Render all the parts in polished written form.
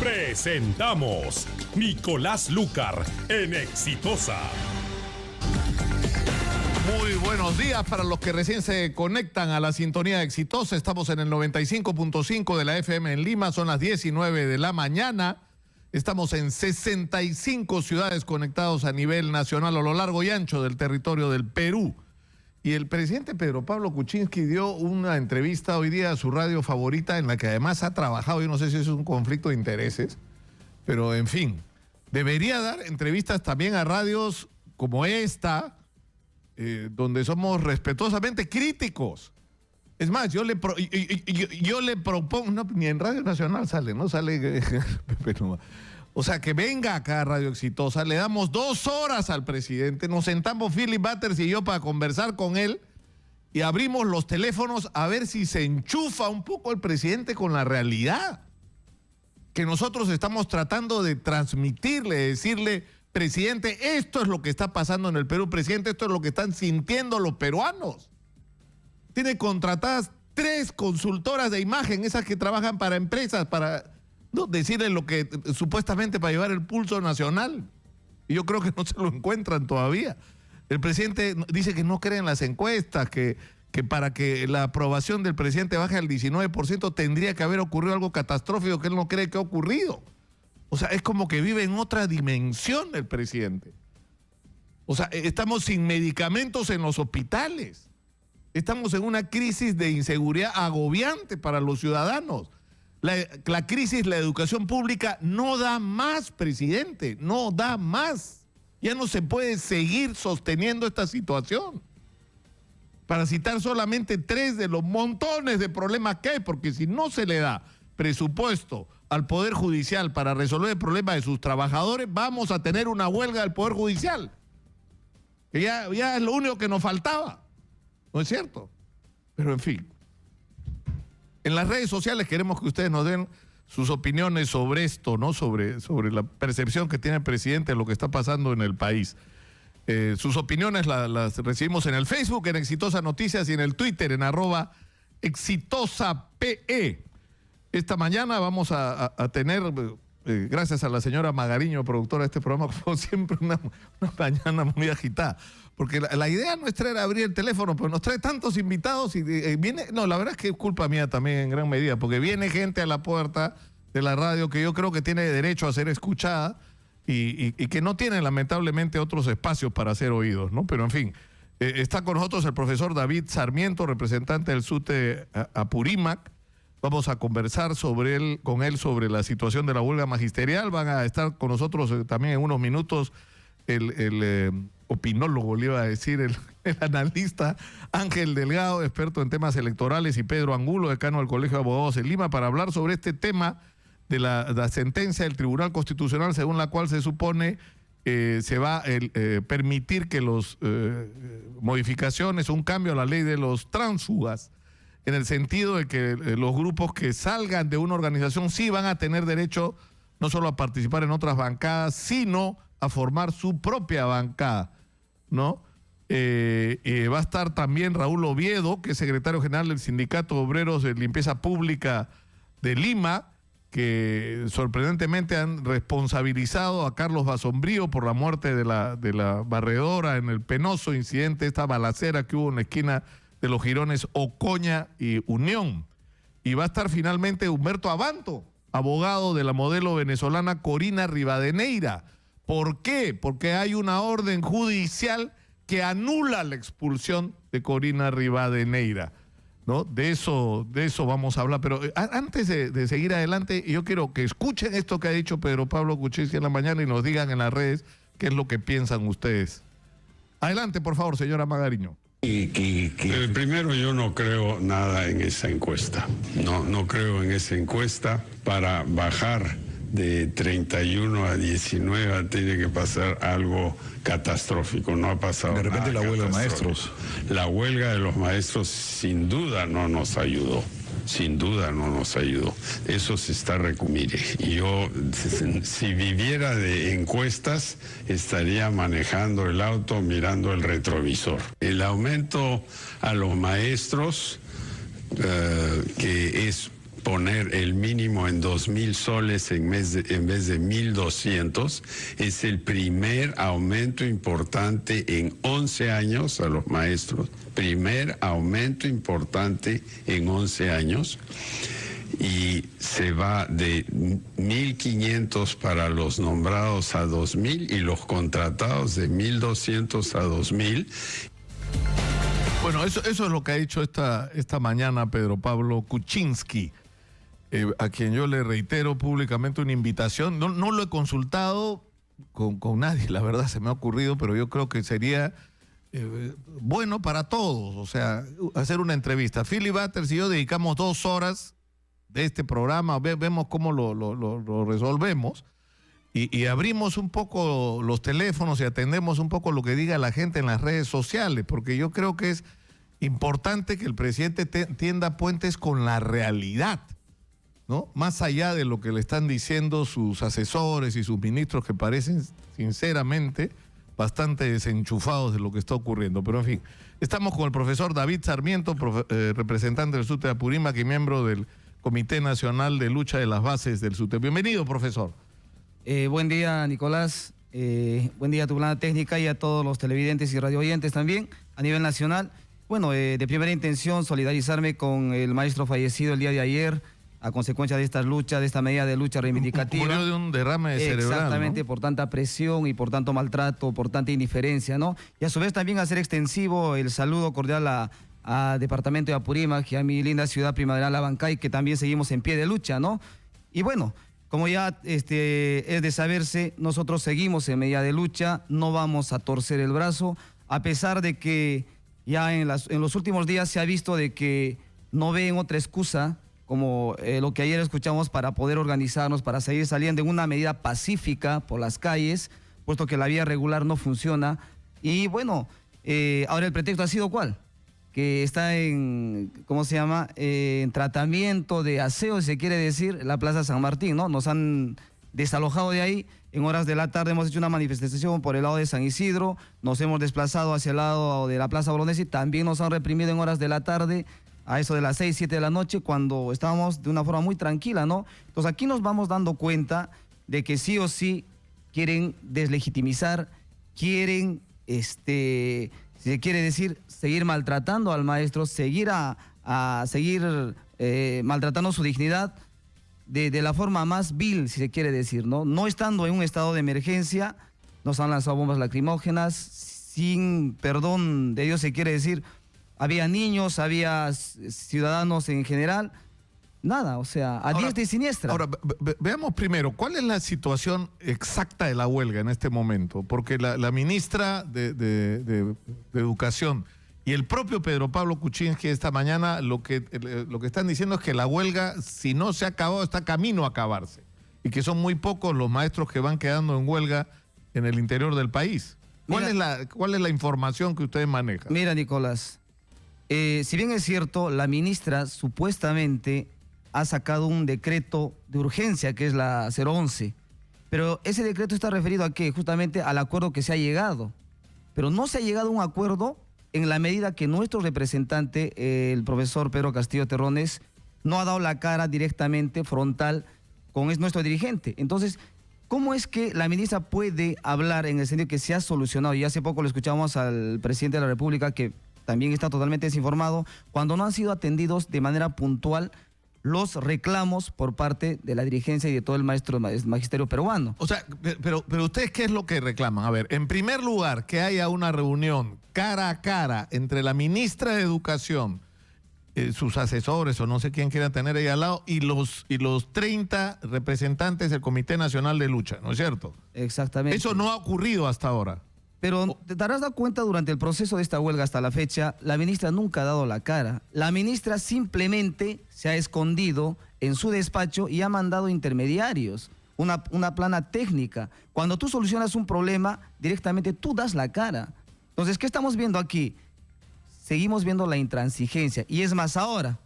Presentamos Nicolás Lúcar en Exitosa. Muy buenos días para los que recién se conectan a la sintonía Exitosa. Estamos en el 95.5 de la FM en Lima, son las 19 de la mañana. Estamos en 65 ciudades conectados a nivel nacional a lo largo y ancho del territorio del Perú. Y el presidente Pedro Pablo Kuczynski dio una entrevista hoy día a su radio favorita, en la que además ha trabajado. Yo no sé si es un conflicto de intereses, pero en fin, debería dar entrevistas también a radios como esta, donde somos respetuosamente críticos. Es más, yo le propongo, no, ni en Radio Nacional sale, no sale, pero, o sea, que venga acá a Radio Exitosa, le damos 2 horas al presidente, nos sentamos Philip Butters y yo para conversar con él y abrimos los teléfonos a ver si se enchufa un poco el presidente con la realidad que nosotros estamos tratando de transmitirle, decirle: presidente, esto es lo que está pasando en el Perú, presidente, esto es lo que están sintiendo los peruanos. Tiene contratadas 3 consultoras de imagen, esas que trabajan para empresas, para decirle lo que supuestamente para llevar el pulso nacional. Y yo creo que no se lo encuentran todavía. El presidente dice que no cree en las encuestas, que para que la aprobación del presidente baje al 19% tendría que haber ocurrido algo catastrófico que él no cree que ha ocurrido. O sea, es como que vive en otra dimensión el presidente. O sea, estamos sin medicamentos en los hospitales. Estamos en una crisis de inseguridad agobiante para los ciudadanos. La crisis, la educación pública no da más, presidente, no da más. Ya no se puede seguir sosteniendo esta situación. Para citar solamente 3 de los montones de problemas que hay, porque si no se le da presupuesto al Poder Judicial para resolver el problema de sus trabajadores, vamos a tener una huelga del Poder Judicial. Que ya es lo único que nos faltaba. ¿No es cierto? Pero en fin. En las redes sociales queremos que ustedes nos den sus opiniones sobre esto, ¿no? Sobre la percepción que tiene el presidente de lo que está pasando en el país. Sus opiniones las recibimos en el Facebook, en Exitosa Noticias, y en el Twitter, en @ExitosaPE. Esta mañana vamos a tener, gracias a la señora Magariño, productora de este programa, como siempre, una mañana muy agitada. Porque la idea nuestra era abrir el teléfono, pero nos trae tantos invitados y viene... No, la verdad es que es culpa mía también en gran medida, porque viene gente a la puerta de la radio que yo creo que tiene derecho a ser escuchada y que no tiene lamentablemente otros espacios para ser oídos, ¿no? Pero en fin, está con nosotros el profesor David Sarmiento, representante del SUTE Apurímac. Vamos a conversar con él sobre la situación de la huelga magisterial. Van a estar con nosotros también en unos minutos el opinólogo, le iba a decir, el analista Ángel Delgado, experto en temas electorales, y Pedro Angulo, decano del Colegio de Abogados en Lima, para hablar sobre este tema de la sentencia del Tribunal Constitucional, según la cual se supone se va a permitir que los modificaciones, un cambio a la ley de los tránsfugas, en el sentido de que los grupos que salgan de una organización sí van a tener derecho no solo a participar en otras bancadas, sino a formar su propia bancada, ¿no? Va a estar también Raúl Oviedo, que es secretario general del Sindicato de Obreros de Limpieza Pública de Lima, que sorprendentemente han responsabilizado a Carlos Basombrío por la muerte de la barredora en el penoso incidente, esta balacera que hubo en la esquina de los jirones Ocoña y Unión. Y va a estar finalmente Humberto Abanto, abogado de la modelo venezolana Corina Rivadeneira. ¿Por qué? Porque hay una orden judicial que anula la expulsión de Corina Rivadeneira, ¿no? De eso vamos a hablar. Pero antes de seguir adelante, yo quiero que escuchen esto que ha dicho Pedro Pablo Kuczynski en la mañana y nos digan en las redes qué es lo que piensan ustedes. Adelante, por favor, señora Magariño. Primero, yo no creo nada en esa encuesta. No creo en esa encuesta. Para bajar de 31 a 19 tiene que pasar algo catastrófico. No ha pasado nada. De repente la huelga de maestros. La huelga de los maestros sin duda no nos ayudó. Sin duda no nos ayudó. Eso se está mire, yo si viviera de encuestas estaría manejando el auto mirando el retrovisor. El aumento a los maestros, que es poner el mínimo en 2.000 soles en vez de 1.200. Es el primer aumento importante en 11 años a los maestros. Primer aumento importante en 11 años. Y se va de 1.500 para los nombrados a 2.000 y los contratados de 1.200 a 2.000. Bueno, eso es lo que ha dicho esta mañana Pedro Pablo Kuczynski, a quien yo le reitero públicamente una invitación. No lo he consultado con nadie, la verdad se me ha ocurrido, pero yo creo que sería bueno para todos, o sea, hacer una entrevista. Philly Butters y yo dedicamos 2 horas de este programa, vemos cómo lo resolvemos y abrimos un poco los teléfonos y atendemos un poco lo que diga la gente en las redes sociales, porque yo creo que es importante que el presidente tienda puentes con la realidad, ¿no? Más allá de lo que le están diciendo sus asesores y sus ministros, que parecen sinceramente bastante desenchufados de lo que está ocurriendo. Pero en fin, estamos con el profesor David Sarmiento, representante del SUTE de Apurímac y miembro del Comité Nacional de Lucha de las Bases del SUTE. Bienvenido, profesor. Buen día, Nicolás. Buen día a tu plana técnica y a todos los televidentes y radioyentes también a nivel nacional. Bueno, de primera intención, solidarizarme con el maestro fallecido el día de ayer a consecuencia de estas luchas, de esta medida de lucha reivindicativa. Murió de un derrame cerebral, exactamente, ¿no? Por tanta presión y por tanto maltrato, por tanta indiferencia, ¿no? Y a su vez también hacer extensivo el saludo cordial a Departamento de Apurímac y a mi linda ciudad primaveral Abancay, que también seguimos en pie de lucha, ¿no? Y bueno, como ya es de saberse, nosotros seguimos en medida de lucha, no vamos a torcer el brazo, a pesar de que ya en los últimos días se ha visto de que no ven otra excusa, como lo que ayer escuchamos, para poder organizarnos, para seguir saliendo en una medida pacífica por las calles, puesto que la vía regular no funciona. Y bueno, ahora el pretexto ha sido ¿cuál? Que está en, ¿cómo se llama?, en tratamiento de aseo, si se quiere decir, la Plaza San Martín, ¿no? Nos han desalojado de ahí. En horas de la tarde hemos hecho una manifestación por el lado de San Isidro, nos hemos desplazado hacia el lado de la Plaza Bolognesi, también nos han reprimido en horas de la tarde, a eso de las 6, 7 de la noche, cuando estábamos de una forma muy tranquila, ¿no? Entonces aquí nos vamos dando cuenta de que sí o sí quieren deslegitimizar, quieren, si se quiere decir, seguir maltratando al maestro, seguir maltratando su dignidad de la forma más vil, si se quiere decir, ¿no? No estando en un estado de emergencia, nos han lanzado bombas lacrimógenas, sin perdón de Dios, se quiere decir, había niños, había ciudadanos en general, nada, o sea, a diestra y siniestra. Ahora, veamos primero, ¿cuál es la situación exacta de la huelga en este momento? Porque la ministra de Educación y el propio Pedro Pablo Kuczynski esta mañana lo que están diciendo es que la huelga, si no se ha acabado, está camino a acabarse. Y que son muy pocos los maestros que van quedando en huelga en el interior del país. ¿Cuál es la información que ustedes manejan? Mira, Nicolás, si bien es cierto, la ministra supuestamente ha sacado un decreto de urgencia, que es la 011, pero ese decreto está referido a qué? Justamente al acuerdo que se ha llegado. Pero no se ha llegado a un acuerdo en la medida que nuestro representante, el profesor Pedro Castillo Terrones, no ha dado la cara directamente, frontal, con nuestro dirigente. Entonces, ¿cómo es que la ministra puede hablar en el sentido que se ha solucionado? Y hace poco le escuchamos al presidente de la República, que también está totalmente desinformado, cuando no han sido atendidos de manera puntual los reclamos por parte de la dirigencia y de todo el magisterio peruano. O sea, pero ustedes, ¿qué es lo que reclaman? A ver, en primer lugar, que haya una reunión cara a cara entre la ministra de Educación, sus asesores o no sé quién quiera tener ahí al lado, y los 30 representantes del Comité Nacional de Lucha, ¿no es cierto? Exactamente. Eso no ha ocurrido hasta ahora. Pero te darás cuenta, durante el proceso de esta huelga hasta la fecha, la ministra nunca ha dado la cara. La ministra simplemente se ha escondido en su despacho y ha mandado intermediarios, una plana técnica. Cuando tú solucionas un problema, directamente tú das la cara. Entonces, ¿qué estamos viendo aquí? Seguimos viendo la intransigencia. Y es más ahora,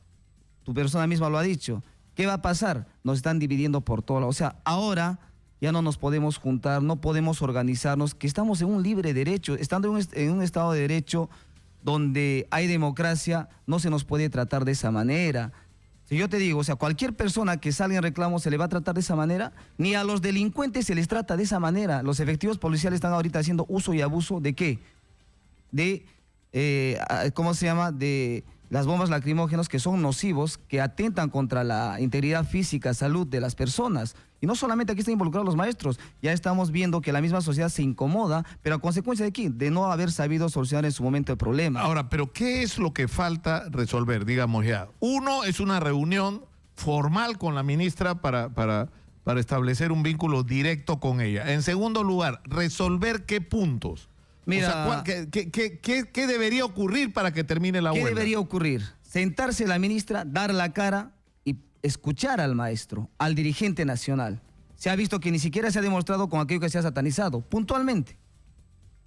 tu persona misma lo ha dicho, ¿qué va a pasar? Nos están dividiendo por todo. O sea, ahora ya no nos podemos juntar, no podemos organizarnos, que estamos en un libre derecho. Estando en un estado de derecho donde hay democracia, no se nos puede tratar de esa manera. Si yo te digo, o sea, cualquier persona que salga en reclamo se le va a tratar de esa manera, ni a los delincuentes se les trata de esa manera. Los efectivos policiales están ahorita haciendo uso y abuso ¿de qué? De, ¿cómo se llama? De las bombas lacrimógenas que son nocivos, que atentan contra la integridad física, salud de las personas. Y no solamente aquí están involucrados los maestros, ya estamos viendo que la misma sociedad se incomoda, pero a consecuencia de aquí, de no haber sabido solucionar en su momento el problema. Ahora, pero ¿qué es lo que falta resolver? Digamos ya. Uno es una reunión formal con la ministra para establecer un vínculo directo con ella. En segundo lugar, resolver qué puntos. Mira, o sea, ¿qué debería ocurrir para que termine la huelga? ¿Qué debería ocurrir? Sentarse la ministra, dar la cara y escuchar al maestro, al dirigente nacional. Se ha visto que ni siquiera se ha demostrado con aquello que se ha satanizado, puntualmente.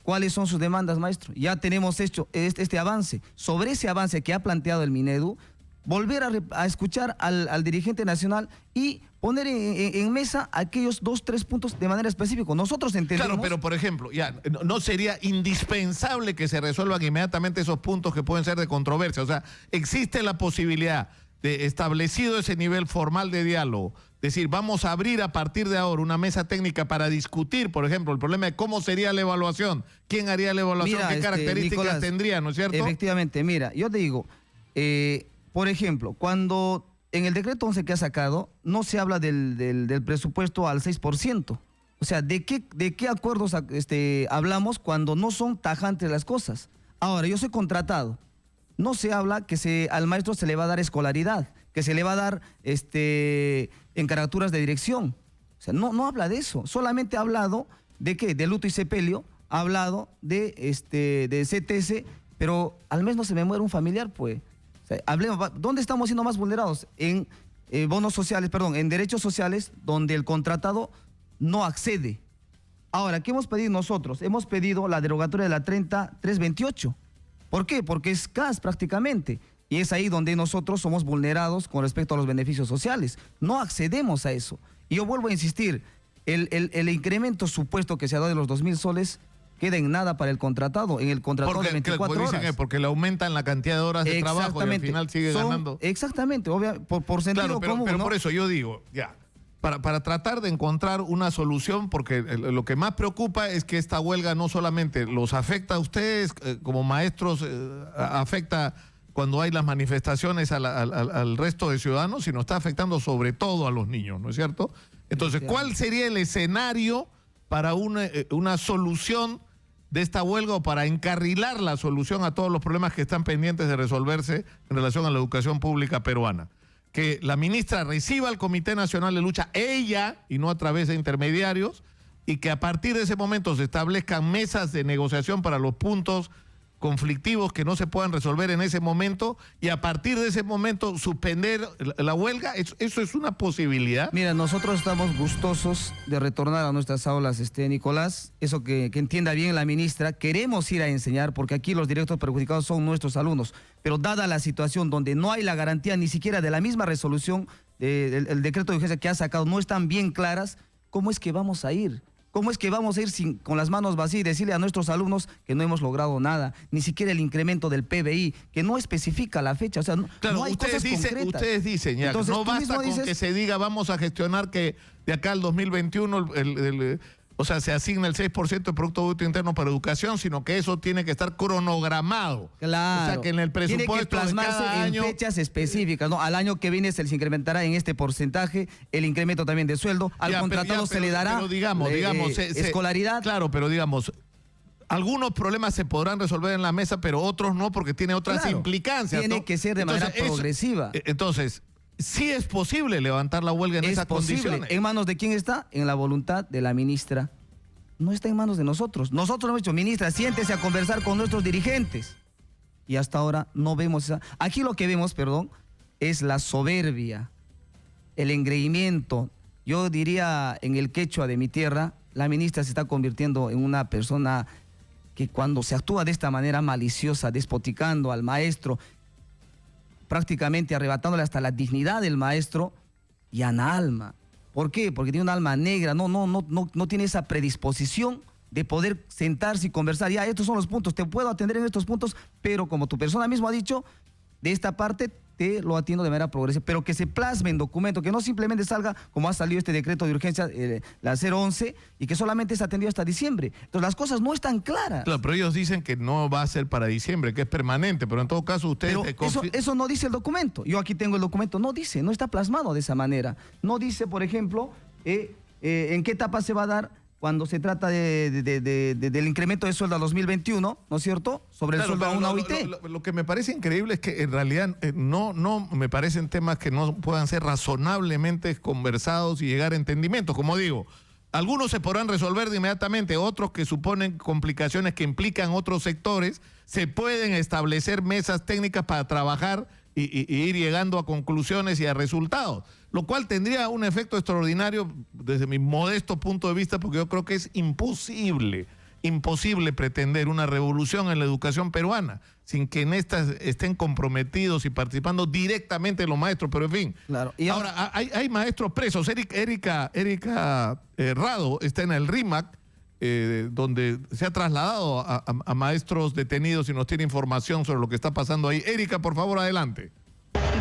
¿Cuáles son sus demandas, maestro? Ya tenemos hecho este avance. Sobre ese avance que ha planteado el Minedu, volver a escuchar al dirigente nacional y poner en mesa aquellos 2, 3 puntos de manera específica. Nosotros entendemos... Claro, pero por ejemplo, ya no sería indispensable que se resuelvan inmediatamente esos puntos que pueden ser de controversia. O sea, existe la posibilidad de, establecido ese nivel formal de diálogo, decir, vamos a abrir a partir de ahora una mesa técnica para discutir, por ejemplo, el problema de cómo sería la evaluación, quién haría la evaluación, qué características Nicolás, tendría, ¿no es cierto? Efectivamente, mira, yo te digo, por ejemplo, cuando en el decreto 11 que ha sacado, no se habla del presupuesto al 6%. O sea, ¿de qué acuerdos hablamos cuando no son tajantes las cosas? Ahora, yo soy contratado. No se habla que al maestro se le va a dar escolaridad, que se le va a dar encargaturas de dirección. O sea, no habla de eso. Solamente ha hablado de ¿qué? De luto y sepelio, ha hablado de CTS, pero al menos no se me muere un familiar, pues. O sea, hablemos, ¿dónde estamos siendo más vulnerados? En bonos sociales, perdón, en derechos sociales, donde el contratado no accede. Ahora, ¿qué hemos pedido nosotros? Hemos pedido la derogatoria de la 30328. ¿Por qué? Porque es CAS prácticamente. Y es ahí donde nosotros somos vulnerados con respecto a los beneficios sociales. No accedemos a eso. Y yo vuelvo a insistir, el incremento supuesto que se ha dado de los 2.000 soles queda en nada para el contratado, en el contratado de 24 horas. Porque le aumentan la cantidad de horas de trabajo y al final sigue ganando. Exactamente, por sentido común. Pero ¿no? por eso yo digo, ya, para tratar de encontrar una solución, porque lo que más preocupa es que esta huelga no solamente los afecta a ustedes como maestros, afecta cuando hay las manifestaciones al resto de ciudadanos, sino está afectando sobre todo a los niños, ¿no es cierto? Entonces, ¿cuál sería el escenario para una solución de esta huelga o para encarrilar la solución a todos los problemas que están pendientes de resolverse en relación a la educación pública peruana? Que la ministra reciba al Comité Nacional de Lucha, ella, y no a través de intermediarios, y que a partir de ese momento se establezcan mesas de negociación para los puntos conflictivos que no se puedan resolver en ese momento, y a partir de ese momento suspender la huelga. ¿Eso es una posibilidad? Mira, nosotros estamos gustosos de retornar a nuestras aulas, Nicolás. Eso que entienda bien la ministra. Queremos ir a enseñar porque aquí los directos perjudicados son nuestros alumnos. Pero dada la situación donde no hay la garantía ni siquiera de la misma resolución, el decreto de urgencia que ha sacado no están bien claras, ¿cómo es que vamos a ir? ¿Cómo es que vamos a ir con las manos vacías y decirle a nuestros alumnos que no hemos logrado nada? Ni siquiera el incremento del PBI, que no especifica la fecha. O sea, claro, no hay cosas concretas. Ustedes dicen, ya, entonces, no basta con que se diga vamos a gestionar que de acá al 2021 o sea, se asigna el 6% del Producto Bruto Interno para educación, sino que eso tiene que estar cronogramado. Claro. O sea, que en el presupuesto tiene que plasmarse de cada año, en fechas específicas, ¿no? Al año que viene se les incrementará en este porcentaje el incremento también de sueldo. Al contratado se le dará escolaridad. Claro, pero digamos, algunos problemas se podrán resolver en la mesa, pero otros no, porque tiene otras implicancias. Tiene ¿no? que ser de manera progresiva. Entonces, sí es posible levantar la huelga en esas condiciones. ¿En manos de quién está? En la voluntad de la ministra. No está en manos de nosotros. Nosotros hemos dicho, ministra, siéntese a conversar con nuestros dirigentes. Y hasta ahora no vemos esa. Aquí lo que vemos, es la soberbia, el engreimiento. Yo diría, en el quechua de mi tierra, la ministra se está convirtiendo en una persona que cuando se actúa de esta manera maliciosa, despoticando al maestro, prácticamente arrebatándole hasta la dignidad del maestro, y ana alma. ¿Por qué? Porque tiene un alma negra, no tiene esa predisposición de poder sentarse y conversar. Ya, estos son los puntos, te puedo atender en estos puntos, pero como tu persona mismo ha dicho, de esta parte lo atiendo de manera progresiva, pero que se plasme en documento, que no simplemente salga como ha salido este decreto de urgencia, la 011, y que solamente es atendido hasta diciembre. Entonces las cosas no están claras. Claro, pero ellos dicen que no va a ser para diciembre, que es permanente, pero en todo caso ustedes... Pero eso no dice el documento. Yo aquí tengo el documento, no dice, no está plasmado de esa manera. No dice, por ejemplo, en qué etapa se va a dar cuando se trata del incremento de sueldo a 2021, ¿no es cierto? Sobre el sueldo a una OIT. Lo que me parece increíble es que en realidad no me parecen temas que no puedan ser razonablemente conversados y llegar a entendimientos. Como digo, algunos se podrán resolver de inmediatamente, otros que suponen complicaciones que implican otros sectores, se pueden establecer mesas técnicas para trabajar y ir llegando a conclusiones y a resultados, lo cual tendría un efecto extraordinario desde mi modesto punto de vista, porque yo creo que es imposible pretender una revolución en la educación peruana sin que en estas estén comprometidos y participando directamente los maestros, pero en fin. Claro. Y ahora hay maestros presos. Erika Rado está en el RIMAC, donde se ha trasladado a maestros detenidos y nos tiene información sobre lo que está pasando ahí. Erika, por favor, adelante.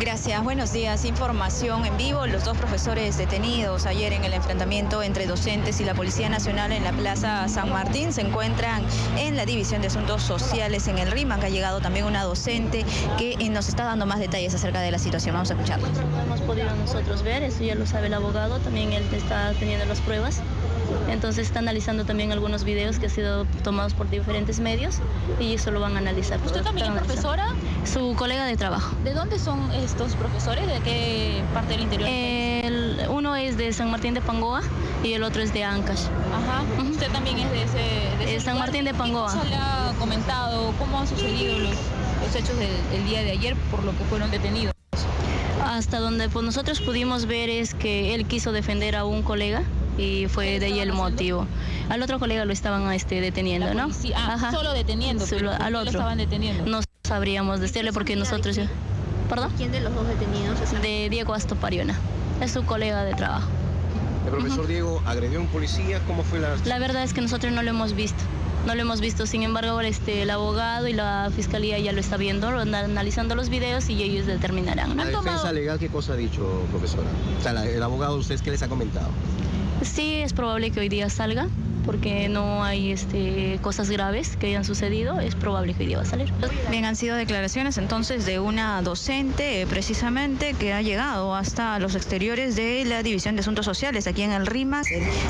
Gracias, buenos días. Información en vivo. Los 2 profesores detenidos ayer en el enfrentamiento entre docentes y la Policía Nacional en la Plaza San Martín se encuentran en la División de Asuntos Sociales en el RIMAC. Ha llegado también una docente que nos está dando más detalles acerca de la situación. Vamos a escucharla. No hemos podido nosotros ver, eso ya lo sabe el abogado, también él está teniendo las pruebas. Entonces está analizando también algunos videos que han sido tomados por diferentes medios y eso lo van a analizar. ¿Usted también es profesora? Su colega de trabajo. ¿De dónde son estos profesores? ¿De qué parte del interior? Uno es de San Martín de Pangoa y el otro es de Ancash. Ajá. ¿Usted también es de ese San lugar? Martín de Pangoa. ¿Qué se le ha comentado? ¿Cómo han sucedido los hechos del día de ayer por lo que fueron detenidos? Hasta donde pues, nosotros pudimos ver es que él quiso defender a un colega y fue de ahí el motivo. Al otro colega lo estaban deteniendo, ¿no? Solo deteniendo, pero al otro lo estaban deteniendo. No sabríamos decirle porque nosotros... ¿Perdón? ¿Quién de los 2 detenidos? De Diego Astopariona, es su colega de trabajo. ¿El profesor Diego agredió a un policía? ¿Cómo fue la...? La verdad es que nosotros no lo hemos visto. No lo hemos visto, sin embargo, el abogado y la fiscalía ya lo está viendo, analizando los videos y ellos determinarán, ¿no? ¿La defensa legal qué cosa ha dicho, profesora? O sea, el abogado, ¿ustedes qué les ha comentado? Sí, es probable que hoy día salga, porque no hay cosas graves que hayan sucedido, es probable que hoy día va a salir. Bien, han sido declaraciones entonces de una docente precisamente que ha llegado hasta los exteriores de la División de Asuntos Sociales aquí en el RIMAC.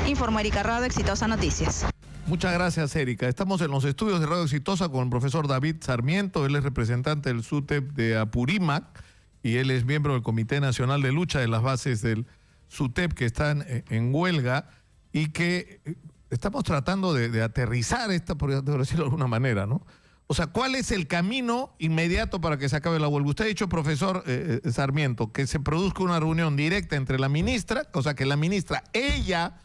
Informó Erika Rado, Exitosa Noticias. Muchas gracias, Erika. Estamos en los estudios de Radio Exitosa con el profesor David Sarmiento. Él es representante del SUTEP de Apurímac y él es miembro del Comité Nacional de Lucha de las Bases del SUTEP, que están en huelga y que estamos tratando de aterrizar esta, por decirlo de alguna manera, ¿no? O sea, ¿cuál es el camino inmediato para que se acabe la huelga? Usted ha dicho, profesor Sarmiento, que se produzca una reunión directa entre la ministra, o sea, que la ministra, ella,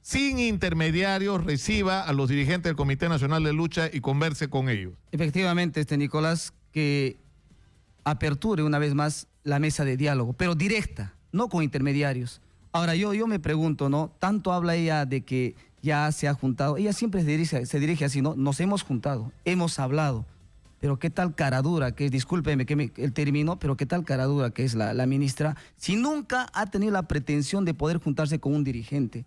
sin intermediarios, reciba a los dirigentes del Comité Nacional de Lucha y converse con ellos. Efectivamente, Nicolás, que aperture una vez más la mesa de diálogo, pero directa, no con intermediarios. Ahora, yo me pregunto, ¿no? Tanto habla ella de que ya se ha juntado. Ella siempre se dirige así, ¿no? Nos hemos juntado, hemos hablado. Pero qué tal caradura que es, discúlpeme que el término, pero qué tal caradura que es la ministra, si nunca ha tenido la pretensión de poder juntarse con un dirigente.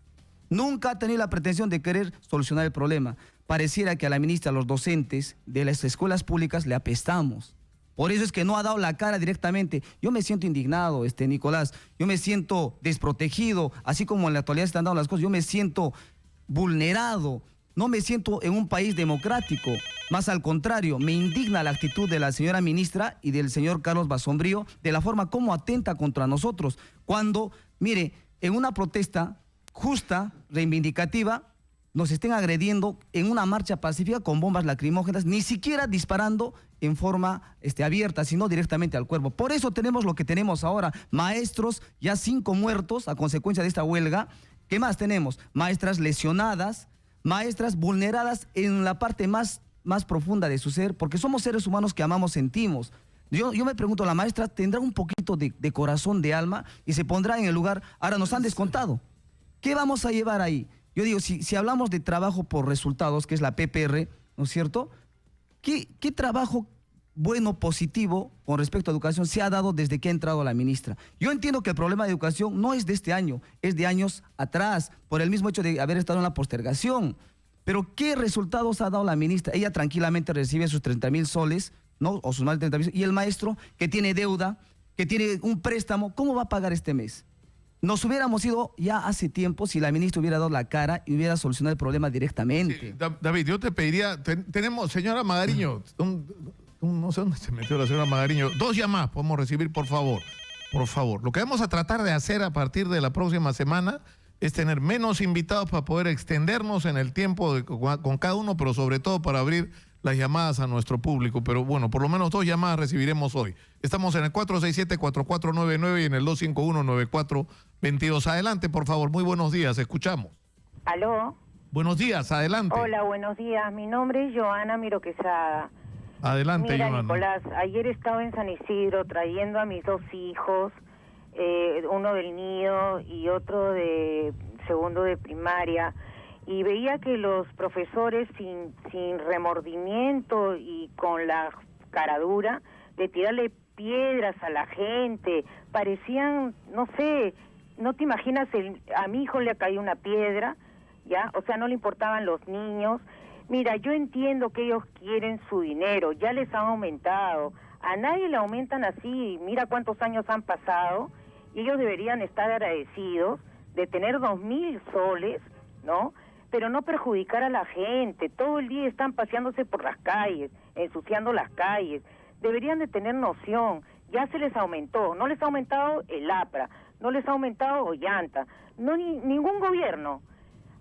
Nunca ha tenido la pretensión de querer solucionar el problema. Pareciera que a la ministra, a los docentes de las escuelas públicas le apestamos. Por eso es que no ha dado la cara directamente. Yo me siento indignado, Nicolás. Yo me siento desprotegido, así como en la actualidad se están dando las cosas. Yo me siento vulnerado. No me siento en un país democrático. Más al contrario, me indigna la actitud de la señora ministra y del señor Carlos Basombrío de la forma como atenta contra nosotros. Cuando, mire, en una protesta justa, reivindicativa, nos estén agrediendo en una marcha pacífica con bombas lacrimógenas, ni siquiera disparando en forma abierta, sino directamente al cuerpo. Por eso tenemos lo que tenemos ahora, maestros, ya 5 muertos a consecuencia de esta huelga. ¿Qué más tenemos? Maestras lesionadas, maestras vulneradas en la parte más profunda de su ser, porque somos seres humanos que amamos, sentimos. Yo me pregunto, ¿la maestra tendrá un poquito de corazón, de alma, y se pondrá en el lugar? Ahora nos han descontado. ¿Qué vamos a llevar ahí? Yo digo, si hablamos de trabajo por resultados, que es la PPR, ¿no es cierto? ¿Qué trabajo bueno, positivo, con respecto a educación, se ha dado desde que ha entrado la ministra. Yo entiendo que el problema de educación no es de este año, es de años atrás, por el mismo hecho de haber estado en la postergación. Pero ¿qué resultados ha dado la ministra? Ella tranquilamente recibe sus 30.000 soles, ¿no? O sus más de 30.000, y el maestro que tiene deuda, que tiene un préstamo, ¿cómo va a pagar este mes? Nos hubiéramos ido ya hace tiempo si la ministra hubiera dado la cara y hubiera solucionado el problema directamente. Sí, David, yo te pediría, tenemos, señora Magariño, no sé dónde se metió la señora Magariño, 2 llamadas podemos recibir, por favor. Por favor. Lo que vamos a tratar de hacer a partir de la próxima semana es tener menos invitados para poder extendernos en el tiempo con cada uno, pero sobre todo para abrir las llamadas a nuestro público. Pero bueno, por lo menos 2 llamadas recibiremos hoy. Estamos en el 467-4499 y en el 251-9422. Adelante, por favor. Muy buenos días. Escuchamos. ¿Aló? Buenos días. Adelante. Hola, buenos días. Mi nombre es Joana Miro Quesada. Adelante, Mira, Joana. Nicolás, ayer estaba en San Isidro trayendo a mis 2 hijos, uno del nido y otro de segundo de primaria, y veía que los profesores sin remordimiento y con la cara dura de tirarle piedras a la gente, parecían, no sé, no te imaginas, a mi hijo le cayó una piedra, ¿ya? O sea, no le importaban los niños. Mira, yo entiendo que ellos quieren su dinero, ya les han aumentado, a nadie le aumentan así, mira cuántos años han pasado, y ellos deberían estar agradecidos de tener 2.000 soles, ¿no? Pero no perjudicar a la gente. Todo el día están paseándose por las calles, ensuciando las calles. Deberían de tener noción. Ya se les aumentó. No les ha aumentado el APRA, no les ha aumentado Ollanta, no ningún gobierno.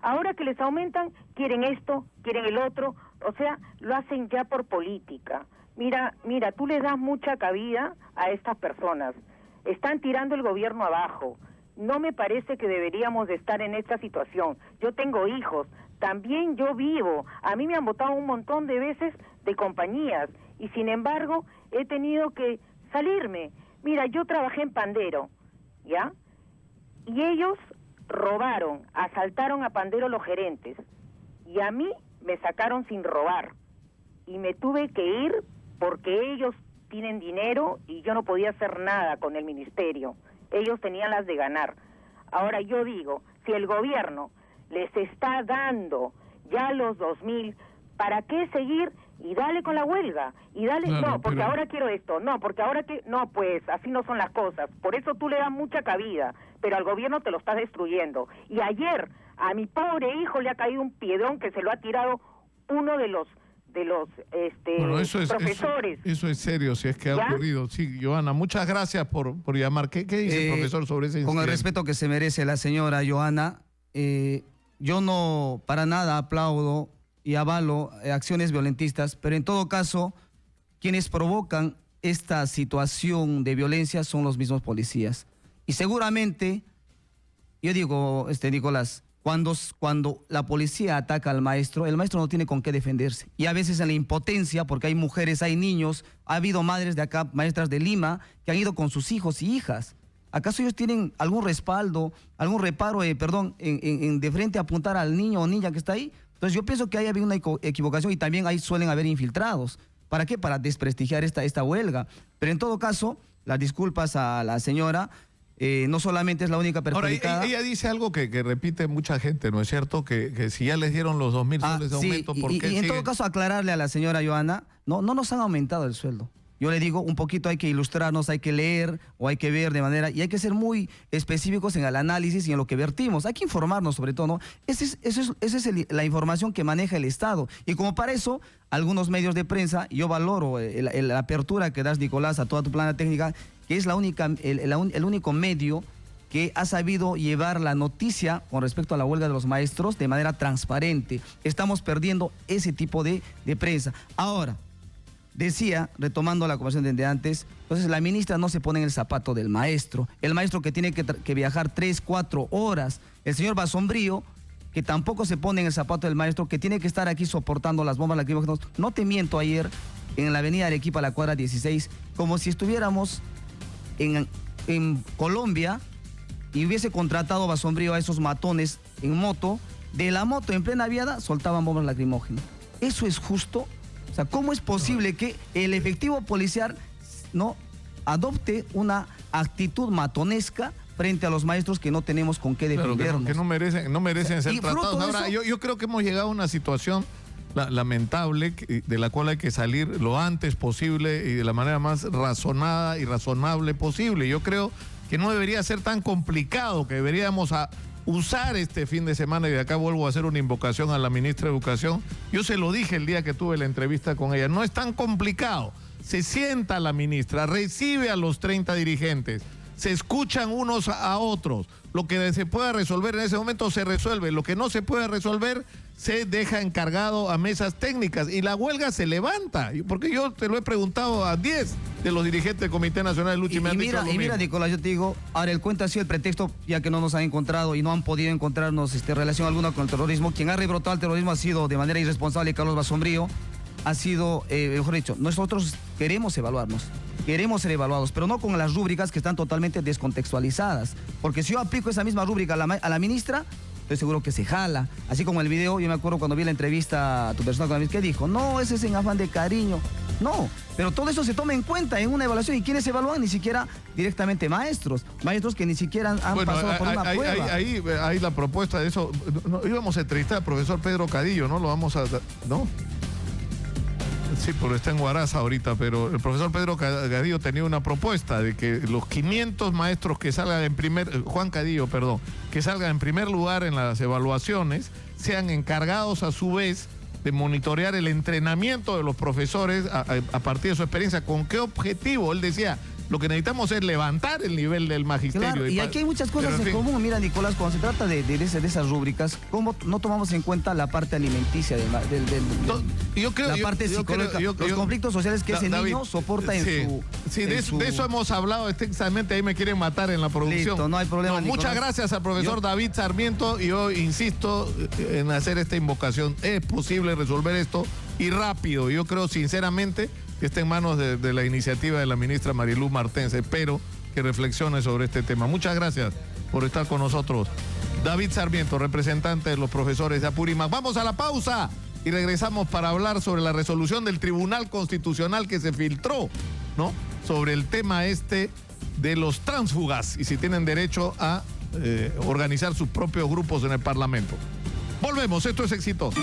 Ahora que les aumentan, quieren esto, quieren el otro. O sea, lo hacen ya por política. Mira, tú les das mucha cabida a estas personas. Están tirando el gobierno abajo. No me parece que deberíamos de estar en esta situación. Yo tengo hijos, también yo vivo. A mí me han votado un montón de veces de compañías y sin embargo he tenido que salirme. Mira, yo trabajé en Pandero, ¿ya? Y ellos robaron, asaltaron a Pandero los gerentes y a mí me sacaron sin robar y me tuve que ir porque ellos tienen dinero y yo no podía hacer nada con el ministerio. Ellos tenían las de ganar. Ahora yo digo, si el gobierno les está dando ya los 2.000, ¿para qué seguir? Y dale con la huelga. Y dale, claro, no, porque ahora quiero esto. No, porque ahora que... No, pues, así no son las cosas. Por eso tú le das mucha cabida, pero al gobierno te lo estás destruyendo. Y ayer a mi pobre hijo le ha caído un piedrón que se lo ha tirado uno de los bueno, profesores. Eso es serio, si es que ha ocurrido. Sí, Joana, muchas gracias por llamar. ¿Qué dice el profesor sobre ese incidente? Con el respeto que se merece la señora Joana, yo no para nada aplaudo y avalo acciones violentistas, pero en todo caso, quienes provocan esta situación de violencia son los mismos policías. Y seguramente, yo digo, Nicolás, cuando la policía ataca al maestro, el maestro no tiene con qué defenderse. Y a veces en la impotencia, porque hay mujeres, hay niños, ha habido madres de acá, maestras de Lima, que han ido con sus hijos y hijas. ¿Acaso ellos tienen algún respaldo, algún reparo, de frente a apuntar al niño o niña que está ahí? Entonces yo pienso que ahí había una equivocación y también ahí suelen haber infiltrados. ¿Para qué? Para desprestigiar esta huelga. Pero en todo caso, las disculpas a la señora... no solamente es la única perjudicada. Ahora, ella dice algo que repite mucha gente, ¿no es cierto? Que si ya les dieron los 2.000 soles de aumento, ¿por qué y en todo caso, aclararle a la señora Joana, no nos han aumentado el sueldo. Yo le digo, un poquito hay que ilustrarnos, hay que leer o hay que ver de manera... Y hay que ser muy específicos en el análisis y en lo que vertimos. Hay que informarnos sobre todo, ¿no? Esa es la información que maneja el Estado. Y como para eso, algunos medios de prensa, yo valoro la apertura que das, Nicolás, a toda tu plana técnica, que es el único medio que ha sabido llevar la noticia con respecto a la huelga de los maestros de manera transparente. Estamos perdiendo ese tipo de prensa. Ahora, decía, retomando la conversación de antes, entonces la ministra no se pone en el zapato del maestro. El maestro que tiene que viajar 3, 4 horas. El señor Basombrío, que tampoco se pone en el zapato del maestro, que tiene que estar aquí soportando las bombas lacrimógenas. No te miento, ayer en la avenida Arequipa, la cuadra 16, como si estuviéramos en Colombia y hubiese contratado Basombrío a esos matones en moto. De la moto en plena viada soltaban bombas lacrimógenas. ¿Eso es justo? sea, ¿cómo es posible que el efectivo policial no adopte una actitud matonesca frente a los maestros que no tenemos con qué defendernos? Claro, que no merecen ser tratados. Ahora, yo creo que hemos llegado a una situación lamentable de la cual hay que salir lo antes posible y de la manera más razonada y razonable posible. Yo creo que no debería ser tan complicado, que deberíamos usar este fin de semana, y de acá vuelvo a hacer una invocación a la ministra de Educación. Yo se lo dije el día que tuve la entrevista con ella, no es tan complicado. Se sienta la ministra, recibe a los 30 dirigentes, se escuchan unos a otros. Lo que se pueda resolver en ese momento se resuelve. Lo que no se pueda resolver se deja encargado a mesas técnicas y la huelga se levanta. Porque yo te lo he preguntado a 10 de los dirigentes del Comité Nacional de Lucha y me han dicho lo mismo. Mira, Nicolás, yo te digo, ahora el cuento ha sido el pretexto, ya que no nos han encontrado y no han podido encontrarnos relación alguna con el terrorismo. Quien ha rebrotado el terrorismo ha sido de manera irresponsable Carlos Basombrío. Ha sido, mejor dicho, nosotros queremos evaluarnos, queremos ser evaluados, pero no con las rúbricas que están totalmente descontextualizadas. Porque si yo aplico esa misma rúbrica a la ministra, estoy seguro que se jala. Así como el video, yo me acuerdo cuando vi la entrevista a tu persona con la ministra, que dijo, no, ese es en afán de cariño. No, pero todo eso se toma en cuenta en una evaluación. ¿Y quiénes evalúan? Ni siquiera directamente maestros que ni siquiera han pasado por una prueba. Ahí la propuesta de eso, íbamos a entrevistar al profesor Pedro Cadillo, ¿no? Lo vamos a... ¿no? Sí, pero está en Huaraz ahorita, pero el profesor Pedro Cadillo tenía una propuesta de que los 500 maestros que salgan Juan Cadillo, perdón, que salgan en primer lugar en las evaluaciones, sean encargados a su vez de monitorear el entrenamiento de los profesores a partir de su experiencia. ¿Con qué objetivo? Él decía, lo que necesitamos es levantar el nivel del magisterio. Claro, y aquí hay muchas cosas en común. Mira, Nicolás, cuando se trata de esas rúbricas, ¿cómo no tomamos en cuenta la parte alimenticia la parte psicológica, los conflictos sociales que ese niño soporta en su... Sí, de eso hemos hablado extensamente, ahí me quieren matar en la producción. Listo, no hay problema, muchas gracias al profesor David Sarmiento, y yo insisto en hacer esta invocación. Es posible resolver esto y rápido. Yo creo sinceramente que está en manos de la iniciativa de la ministra Marilú Martens. Espero que reflexione sobre este tema. Muchas gracias por estar con nosotros. David Sarmiento, representante de los profesores de Apurímac. Vamos a la pausa y regresamos para hablar sobre la resolución del Tribunal Constitucional que se filtró, ¿no? Sobre el tema de los tránsfugas y si tienen derecho a organizar sus propios grupos en el Parlamento. Volvemos, esto es Exitoso.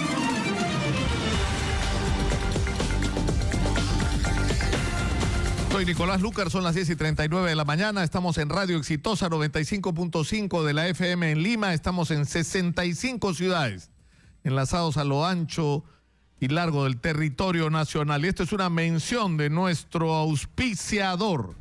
Soy Nicolás Lucar, son las 10:39 de la mañana, estamos en Radio Exitosa 95.5 de la FM en Lima, estamos en 65 ciudades, enlazados a lo ancho y largo del territorio nacional. Y esto es una mención de nuestro auspiciador.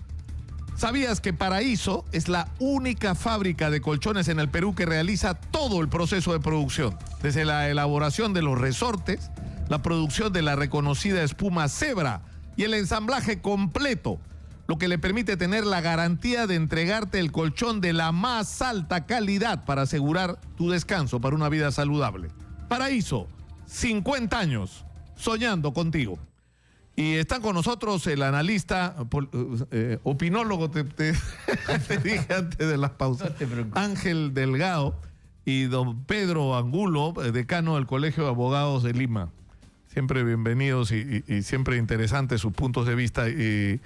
¿Sabías que Paraíso es la única fábrica de colchones en el Perú que realiza todo el proceso de producción? Desde la elaboración de los resortes, la producción de la reconocida espuma Zebra y el ensamblaje completo, lo que le permite tener la garantía de entregarte el colchón de la más alta calidad para asegurar tu descanso para una vida saludable. Paraíso, 50 años, soñando contigo. Y están con nosotros el analista, opinólogo, te dije antes de las pausas, Ángel Delgado, y don Pedro Angulo, decano del Colegio de Abogados de Lima. Siempre bienvenidos y siempre interesantes sus puntos de vista. Y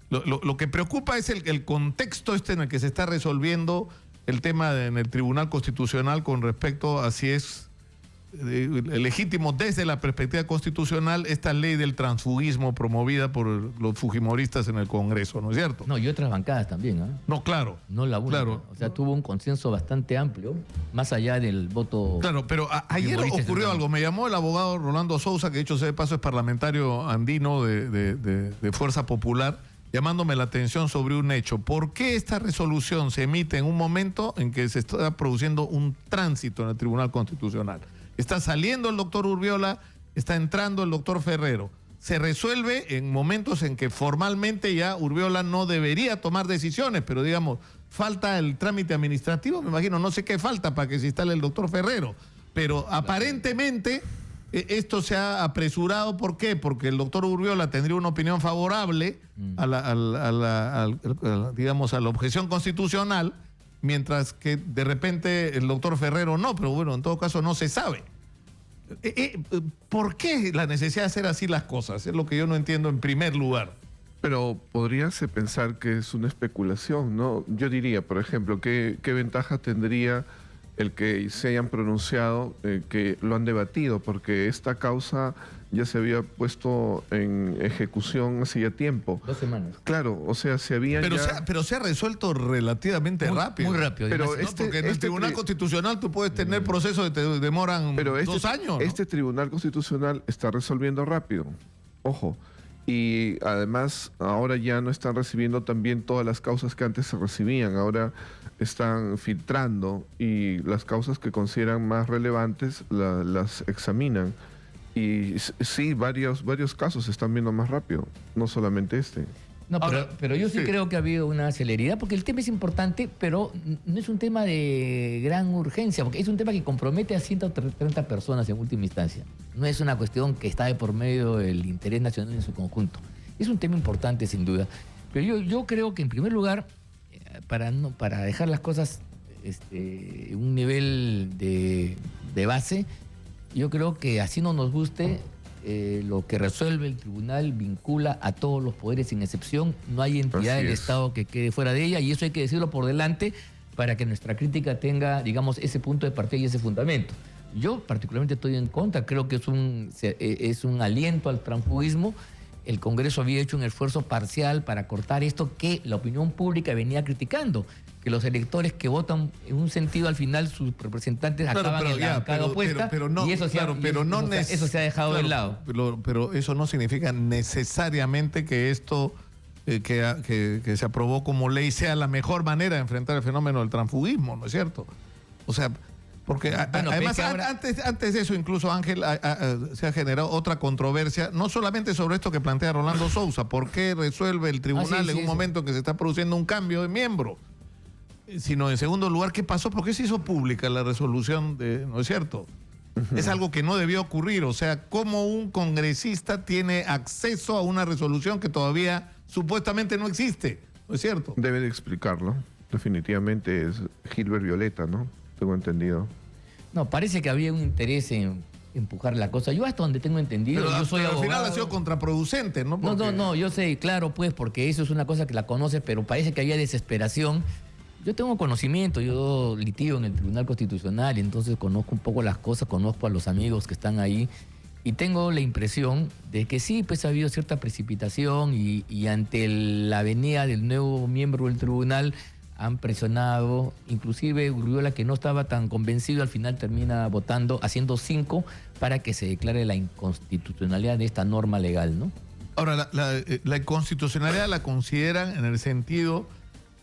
lo que preocupa es el contexto en el que se está resolviendo el tema en el Tribunal Constitucional con respecto a si es legítimo desde la perspectiva constitucional esta ley del transfugismo promovida por los fujimoristas en el Congreso, ¿no es cierto? No, y otras bancadas también, ¿eh? No, claro. No la única. Claro. O sea, tuvo un consenso bastante amplio, más allá del voto... Claro, pero ayer ocurrió algo. Me llamó el abogado Rolando Sousa, que dicho sea de paso es parlamentario andino de Fuerza Popular, llamándome la atención sobre un hecho. ¿Por qué esta resolución se emite en un momento en que se está produciendo un tránsito en el Tribunal Constitucional? Está saliendo el doctor Urbiola, está entrando el doctor Ferrero. Se resuelve en momentos en que formalmente ya Urbiola no debería tomar decisiones, pero digamos, falta el trámite administrativo, me imagino, no sé qué falta para que se instale el doctor Ferrero. Pero aparentemente esto se ha apresurado, ¿por qué? Porque el doctor Urbiola tendría una opinión favorable a la objeción constitucional, mientras que de repente el doctor Ferrero no, pero bueno, en todo caso no se sabe. ¿Por qué la necesidad de hacer así las cosas? Es lo que yo no entiendo en primer lugar. Pero podríase pensar que es una especulación, ¿no? Yo diría, por ejemplo, ¿qué ventaja tendría el que se hayan pronunciado, que lo han debatido? Porque esta causa ya se había puesto en ejecución hace ya tiempo. 2 semanas. Claro, o sea, se había Pero se ha resuelto relativamente rápido. Muy rápido. Pero porque en el Tribunal Constitucional tú puedes tener procesos que te demoran 2 años, ¿no? Este Tribunal Constitucional está resolviendo rápido. Ojo. Y además ahora ya no están recibiendo también todas las causas que antes se recibían. Ahora están filtrando y las causas que consideran más relevantes las examinan. Y sí, varios casos se están viendo más rápido, no solamente este. No, pero yo sí creo que ha habido una celeridad, porque el tema es importante, pero no es un tema de gran urgencia, porque es un tema que compromete a 130 personas en última instancia. No es una cuestión que está de por medio del interés nacional en su conjunto. Es un tema importante, sin duda. Pero yo creo que, en primer lugar, para dejar las cosas en un nivel de base, yo creo que así no nos guste, lo que resuelve el tribunal vincula a todos los poderes sin excepción. No hay entidad del Estado que quede fuera de ella, y eso hay que decirlo por delante para que nuestra crítica tenga, digamos, ese punto de partida y ese fundamento. Yo particularmente estoy en contra, creo que es un aliento al transfugismo. El Congreso había hecho un esfuerzo parcial para cortar esto que la opinión pública venía criticando, que los electores que votan en un sentido, al final sus representantes acaban en la bancada opuesta, y eso se ha dejado de lado. Pero eso no significa necesariamente que esto que se aprobó como ley sea la mejor manera de enfrentar el fenómeno del transfugismo, ¿no es cierto? O sea, porque además antes de eso, incluso, Ángel, se ha generado otra controversia, no solamente sobre esto que plantea Rolando Sousa, por qué resuelve el tribunal en un momento en que se está produciendo un cambio de miembro, sino en segundo lugar, ¿qué pasó? ¿Por qué se hizo pública la resolución? ¿No es cierto? Es algo que no debió ocurrir. O sea, ¿cómo un congresista tiene acceso a una resolución que todavía supuestamente no existe? ¿No es cierto? Debe de explicarlo. Definitivamente es Gilbert Violeta, ¿no? Tengo entendido. No, parece que había un interés en empujar la cosa. Yo hasta donde tengo entendido, yo soy abogado. Al final ha sido contraproducente, ¿no? Porque... No, yo sé, claro, pues, porque eso es una cosa que la conoces, pero parece que había desesperación. Yo tengo conocimiento, yo litigio en el Tribunal Constitucional, y entonces conozco un poco las cosas, conozco a los amigos que están ahí, y tengo la impresión de que sí, pues ha habido cierta precipitación, y ante la venida del nuevo miembro del tribunal han presionado, inclusive Urriola, que no estaba tan convencido, al final termina votando, haciendo 5 para que se declare la inconstitucionalidad de esta norma legal, ¿no? Ahora, la inconstitucionalidad la consideran en el sentido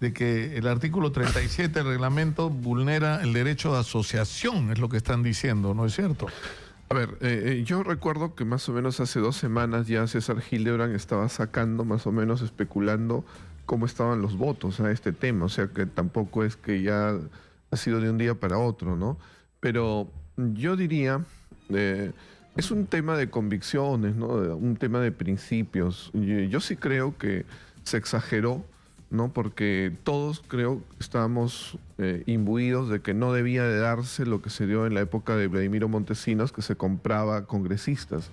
de que el artículo 37 del reglamento vulnera el derecho de asociación, es lo que están diciendo, ¿no es cierto? A ver, yo recuerdo que más o menos hace 2 semanas ya César Hildebrand estaba sacando, más o menos especulando cómo estaban los votos a este tema. O sea que tampoco es que ya ha sido de un día para otro, ¿no? Pero yo diría, es un tema de convicciones, ¿no? Un tema de principios. Yo sí creo que se exageró, ¿no? Porque todos, creo, estábamos imbuidos de que no debía de darse lo que se dio en la época de Vladimiro Montesinos, que se compraba congresistas,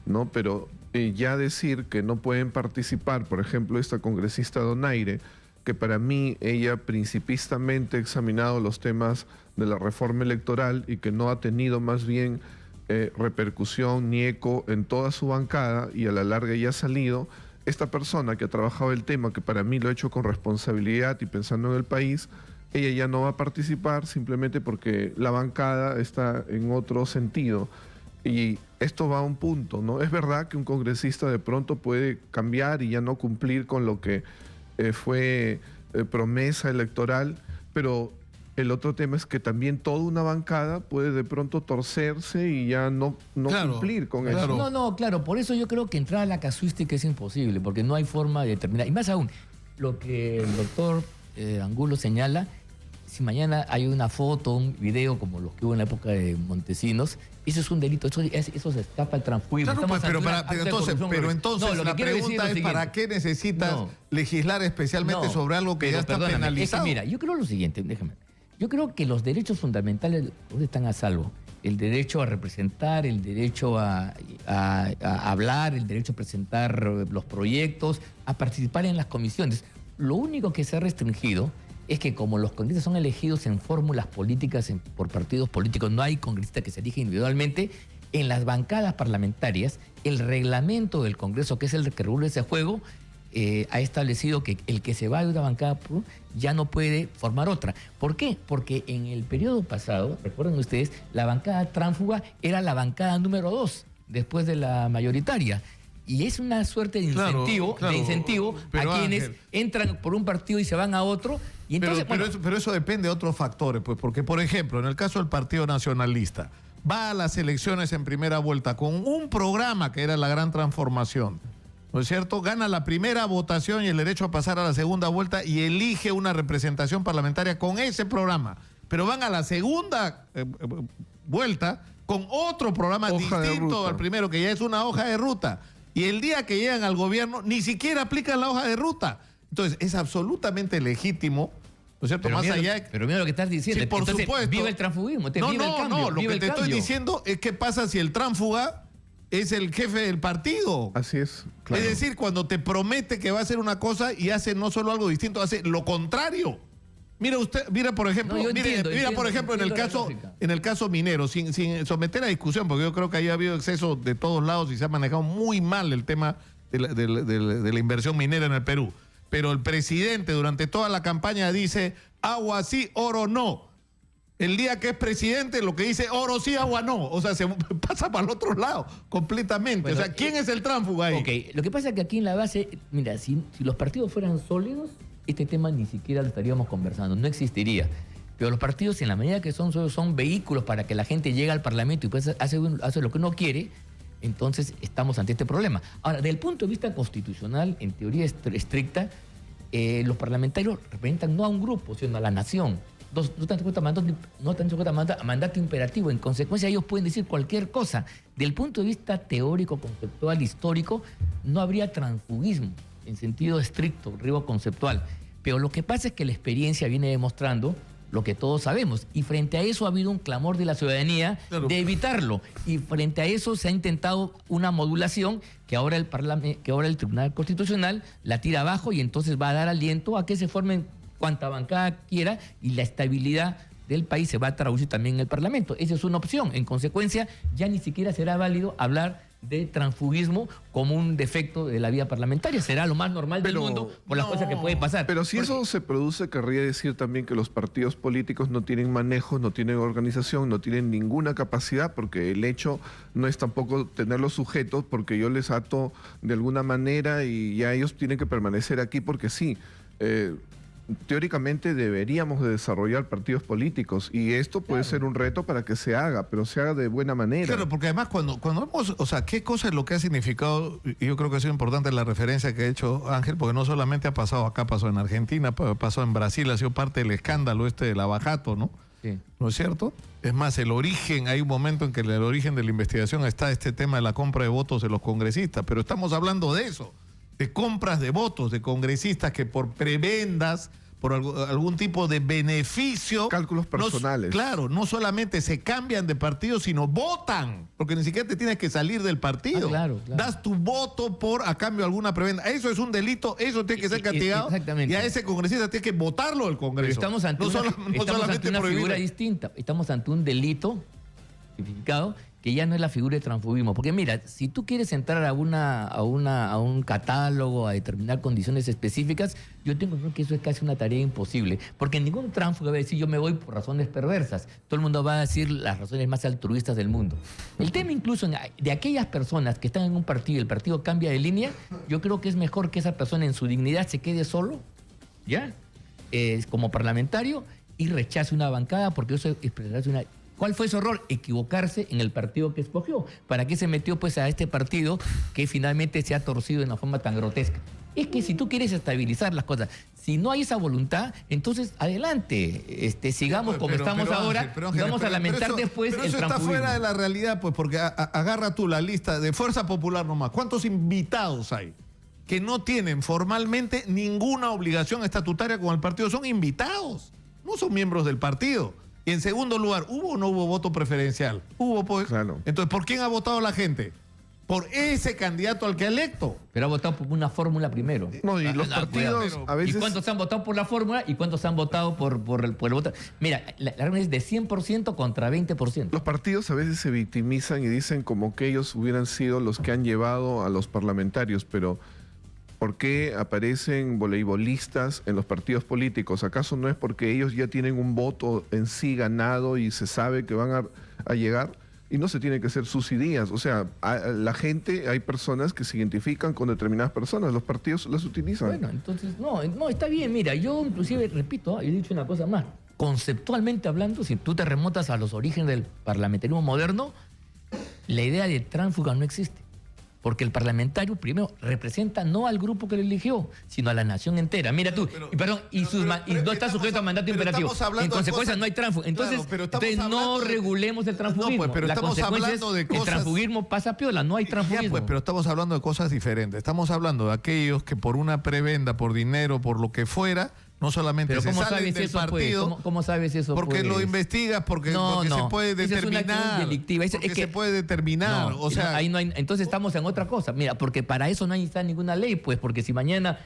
¿no? Pero ya decir que no pueden participar, por ejemplo, esta congresista Donaire, que para mí ella principistamente ha examinado los temas de la reforma electoral y que no ha tenido más bien repercusión ni eco en toda su bancada, y a la larga ya ha salido. Esta persona que ha trabajado el tema, que para mí lo ha hecho con responsabilidad y pensando en el país, ella ya no va a participar simplemente porque la bancada está en otro sentido. Y esto va a un punto, ¿no? Es verdad que un congresista de pronto puede cambiar y ya no cumplir con lo que fue promesa electoral, pero el otro tema es que también toda una bancada puede de pronto torcerse y ya no cumplir con eso. No, claro, por eso yo creo que entrar a la casuística es imposible, porque no hay forma de determinar. Y más aún, lo que el doctor Angulo señala, si mañana hay una foto, un video como los que hubo en la época de Montesinos, eso es un delito, eso se escapa al transfugismo. Claro, pero entonces la pregunta es, ¿para qué necesitas legislar especialmente sobre algo que ya está penalizado? Es que mira, yo creo lo siguiente, déjame. Yo creo que los derechos fundamentales están a salvo. el derecho a representar, el derecho a hablar, el derecho a presentar los proyectos, a participar en las comisiones. Lo único que se ha restringido es que como los congresistas son elegidos en fórmulas políticas, por partidos políticos, no hay congresista que se elige individualmente, en las bancadas parlamentarias, el reglamento del Congreso, que es el que regula ese juego, ha establecido que el que se va de una bancada ya no puede formar otra. ¿Por qué? Porque en el periodo pasado, recuerden ustedes, la bancada tránsfuga era la bancada número 2, después de la mayoritaria. Y es una suerte de incentivo, a quienes Ángel, entran por un partido y se van a otro. Y entonces, pero eso depende de otros factores, pues, porque, por ejemplo, en el caso del Partido Nacionalista, va a las elecciones en primera vuelta con un programa que era la Gran Transformación, ¿no es cierto? Gana la primera votación y el derecho a pasar a la segunda vuelta y elige una representación parlamentaria con ese programa. Pero van a la segunda vuelta con otro programa distinto al primero, que ya es una hoja de ruta. Y el día que llegan al gobierno, ni siquiera aplican la hoja de ruta. Entonces, es absolutamente legítimo, ¿no es cierto? Pero mira lo que estás diciendo. Sí, por entonces, supuesto. viva el transfugismo, viva el cambio. Lo que te estoy diciendo es qué pasa si el tránsfuga es el jefe del partido. Así es, claro. Es decir, cuando te promete que va a hacer una cosa y hace no solo algo distinto, hace lo contrario. Mira usted, mira por ejemplo, en el caso minero, sin someter a discusión, porque yo creo que ahí ha habido exceso de todos lados y se ha manejado muy mal el tema de la inversión minera en el Perú. Pero el presidente durante toda la campaña dice agua sí, oro no. El día que es presidente lo que dice oro sí, agua no. O sea, se pasa para el otro lado completamente. Bueno, o sea, ¿quién es el tránsfuga ahí? Ok, lo que pasa es que aquí en la base, mira, si los partidos fueran sólidos, este tema ni siquiera lo estaríamos conversando, no existiría. Pero los partidos, en la medida que son vehículos para que la gente llegue al Parlamento y pues hace lo que uno quiere, entonces estamos ante este problema. Ahora, desde el punto de vista constitucional, en teoría estricta, los parlamentarios representan no a un grupo, sino a la nación. No están sujetos a mandato imperativo. En consecuencia, ellos pueden decir cualquier cosa. Del punto de vista teórico, conceptual, histórico, no habría transfugismo en sentido estricto, rigo conceptual. Pero lo que pasa es que la experiencia viene demostrando lo que todos sabemos. Y frente a eso ha habido un clamor de la ciudadanía de evitarlo. Y frente a eso se ha intentado una modulación que ahora el Tribunal Constitucional la tira abajo y entonces va a dar aliento a que se formen cuanta bancada quiera y la estabilidad del país se va a traducir también en el Parlamento. Esa es una opción. En consecuencia, ya ni siquiera será válido hablar de transfugismo como un defecto de la vida parlamentaria. Será lo más normal del mundo por las cosas que pueden pasar. Pero si eso se produce, querría decir también que los partidos políticos no tienen manejo, no tienen organización, no tienen ninguna capacidad, porque el hecho no es tampoco tenerlos sujetos, porque yo les ato de alguna manera y ya ellos tienen que permanecer aquí porque sí. Teóricamente deberíamos de desarrollar partidos políticos y esto puede ser un reto para que se haga, pero se haga de buena manera. Claro, porque además cuando vemos, o sea, qué cosa es lo que ha significado, y yo creo que ha sido importante la referencia que ha hecho Ángel, porque no solamente ha pasado acá, pasó en Argentina, pasó en Brasil, ha sido parte del escándalo de Lavajato, ¿no? Sí. ¿No es cierto? Es más, el origen, hay un momento en que el origen de la investigación está este tema de la compra de votos de los congresistas, pero estamos hablando de eso, de compras de votos de congresistas que por prebendas, por algún tipo de beneficio. Cálculos personales. No solamente se cambian de partido, sino votan, porque ni siquiera te tienes que salir del partido. Claro. Das tu voto a cambio de alguna prebenda. Eso es un delito, eso tiene que ser castigado. Exactamente. Y a ese congresista tiene que votarlo del Congreso. Pero estamos ante una figura distinta. Estamos ante un delito tipificado que ya no es la figura de transfugismo. Porque mira, si tú quieres entrar a un catálogo, a determinar condiciones específicas, yo tengo que eso es casi una tarea imposible. Porque ningún tránsfuga va a decir yo me voy por razones perversas. Todo el mundo va a decir las razones más altruistas del mundo. El tema incluso de aquellas personas que están en un partido y el partido cambia de línea, yo creo que es mejor que esa persona en su dignidad se quede solo, ¿ya? Como parlamentario y rechace una bancada porque eso es una... ¿Cuál fue su error? Equivocarse en el partido que escogió. ¿Para qué se metió pues a este partido que finalmente se ha torcido de una forma tan grotesca? Es que si tú quieres estabilizar las cosas, si no hay esa voluntad, entonces adelante, sigamos como estamos ahora, y vamos a lamentar después el transfugismo. Pero eso está fuera de la realidad, pues, porque agarra tú la lista de Fuerza Popular nomás. ¿Cuántos invitados hay que no tienen formalmente ninguna obligación estatutaria con el partido? Son invitados, no son miembros del partido. Y en segundo lugar, ¿hubo o no hubo voto preferencial? Hubo, pues. Claro. Entonces, ¿por quién ha votado la gente? Por ese candidato al que ha electo. Pero ha votado por una fórmula primero. No, y los partidos a veces... ¿Y cuántos han votado por la fórmula y cuántos han votado por el voto? Mira, la regla es de 100% contra 20%. Los partidos a veces se victimizan y dicen como que ellos hubieran sido los que han llevado a los parlamentarios, pero ¿por qué aparecen voleibolistas en los partidos políticos? ¿Acaso no es porque ellos ya tienen un voto en sí ganado y se sabe que van a llegar? Y no se tiene que hacer sus ideas. O sea, la gente, hay personas que se identifican con determinadas personas. Los partidos las utilizan. Bueno, entonces, no, está bien. Mira, yo inclusive, repito, he dicho una cosa más. Conceptualmente hablando, si tú te remontas a los orígenes del parlamentarismo moderno, la idea de tránsfuga no existe. Porque el parlamentario primero representa no al grupo que lo eligió, sino a la nación entera. Mira tú, y no está sujeto a mandato imperativo. En consecuencia no hay tránsfuga. Entonces, no regulemos el transfugismo. No, pues, pero estamos hablando de cosas... El transfugismo pasa piola, no hay transfugismo. Ya, pues, pero estamos hablando de cosas diferentes. Estamos hablando de aquellos que por una prebenda, por dinero, por lo que fuera, no solamente se salen del partido. Pues? ¿Cómo sabes eso? Porque lo investigas, porque se puede determinar. Se puede determinar. O sea, ahí no hay, entonces estamos en otra cosa. Mira, porque para eso no está ninguna ley, pues, porque si mañana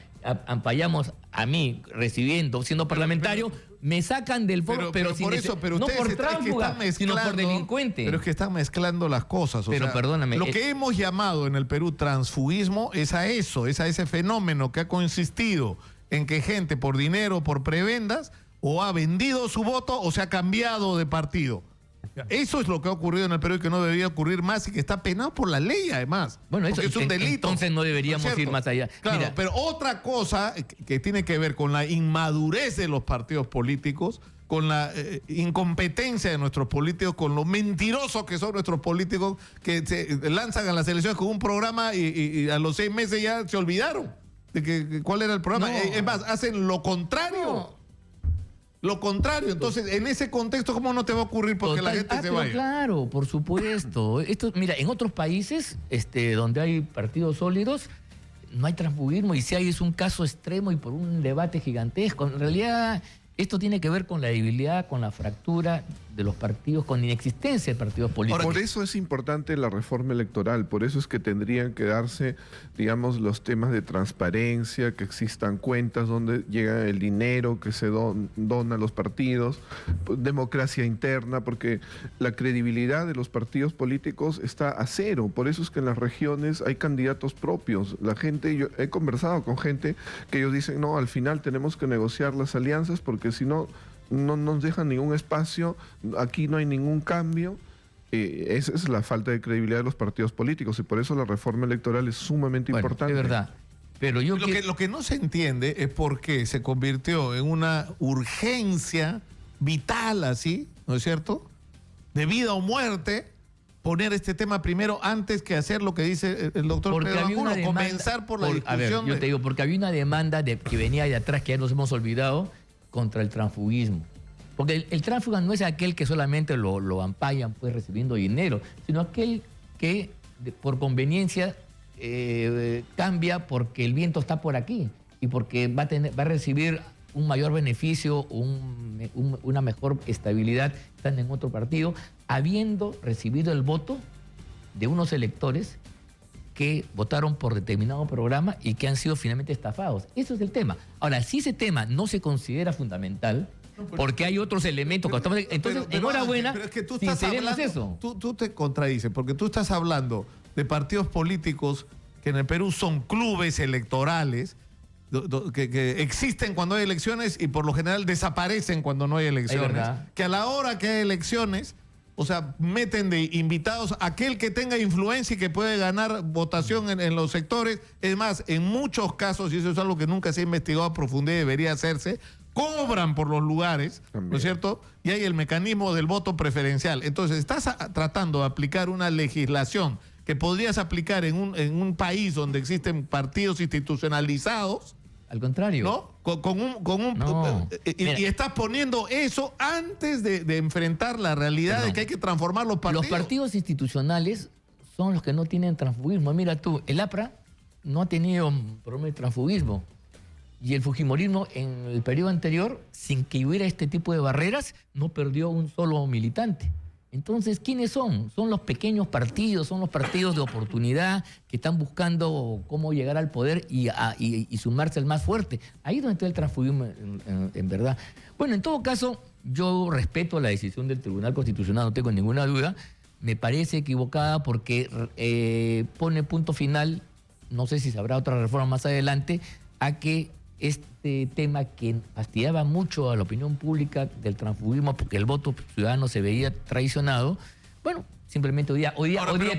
ampallamos a mí recibiendo, siendo parlamentario, me sacan del foro, pero no por tránsfuga, sino por delincuente. Pero es que están mezclando las cosas. Pero perdóname. Lo que hemos llamado en el Perú transfugismo es a ese fenómeno que ha consistido en que gente por dinero, por prebendas, o ha vendido su voto o se ha cambiado de partido. Eso es lo que ha ocurrido en el Perú y que no debería ocurrir más y que está penado por la ley, además. Bueno, eso es un delito. Entonces no deberíamos ir más allá. Claro, mira, pero otra cosa que tiene que ver con la inmadurez de los partidos políticos, con la incompetencia de nuestros políticos, con lo mentirosos que son nuestros políticos, que se lanzan a las elecciones con un programa y a los 6 meses ya se olvidaron de cuál era el programa. Es más, hacen lo contrario. Lo contrario. Entonces, en ese contexto, ¿cómo no te va a ocurrir porque la gente se vaya? Claro, por supuesto. Mira, en otros países donde hay partidos sólidos, no hay transfugismo, y si hay es un caso extremo y por un debate gigantesco. En realidad, esto tiene que ver con la debilidad, con la fractura de los partidos, con inexistencia de partidos políticos. Por eso es importante la reforma electoral, por eso es que tendrían que darse, digamos, los temas de transparencia, que existan cuentas donde llega el dinero que se dona a los partidos, democracia interna, porque la credibilidad de los partidos políticos está a cero. Por eso es que en las regiones hay candidatos propios. La gente, yo he conversado con gente que ellos dicen, no, al final tenemos que negociar las alianzas porque si no, no nos dejan ningún espacio, aquí no hay ningún cambio. Esa es la falta de credibilidad de los partidos políticos y por eso la reforma electoral es sumamente importante. Es verdad. Pero lo que no se entiende es por qué se convirtió en una urgencia vital así, ¿no es cierto? De vida o muerte, poner este tema primero antes que hacer lo que dice el doctor Pedro Angulo, comenzar por la discusión. A ver, yo te digo, porque había una demanda que venía de atrás que ya nos hemos olvidado, contra el transfugismo. Porque el tránsfuga no es aquel que solamente lo ampallan pues recibiendo dinero, sino aquel que por conveniencia cambia porque el viento está por aquí y porque va a recibir un mayor beneficio, una mejor estabilidad estando en otro partido, habiendo recibido el voto de unos electores que votaron por determinado programa y que han sido finalmente estafados. Eso es el tema. Ahora, si ese tema no se considera fundamental, porque hay otros elementos. Entonces, enhorabuena, pero es que tú estás hablando, eso. Tú te contradices, porque tú estás hablando de partidos políticos que en el Perú son clubes electorales, que existen cuando hay elecciones y por lo general desaparecen cuando no hay elecciones. Que a la hora que hay elecciones, o sea, meten de invitados a aquel que tenga influencia y que puede ganar votación en los sectores. Es más, en muchos casos, y eso es algo que nunca se ha investigado a profundidad y debería hacerse, cobran por los lugares, también, ¿no es cierto? Y hay el mecanismo del voto preferencial. Entonces, estás tratando de aplicar una legislación que podrías aplicar en un país donde existen partidos institucionalizados. Al contrario. ¿No? Y estás poniendo eso antes de enfrentar la realidad de que hay que transformar los partidos. Los partidos institucionales son los que no tienen transfugismo. Mira tú, el APRA no ha tenido un problema de transfugismo. Y el fujimorismo en el periodo anterior, sin que hubiera este tipo de barreras, no perdió un solo militante. Entonces, ¿quiénes son? Son los pequeños partidos, son los partidos de oportunidad que están buscando cómo llegar al poder y sumarse al más fuerte. Ahí es donde está el transfugismo, en verdad. Bueno, en todo caso, yo respeto la decisión del Tribunal Constitucional, no tengo ninguna duda. Me parece equivocada porque pone punto final, no sé si habrá otra reforma más adelante, a que este tema que fastidiaba mucho a la opinión pública del transfugismo porque el voto ciudadano se veía traicionado, bueno, simplemente hoy día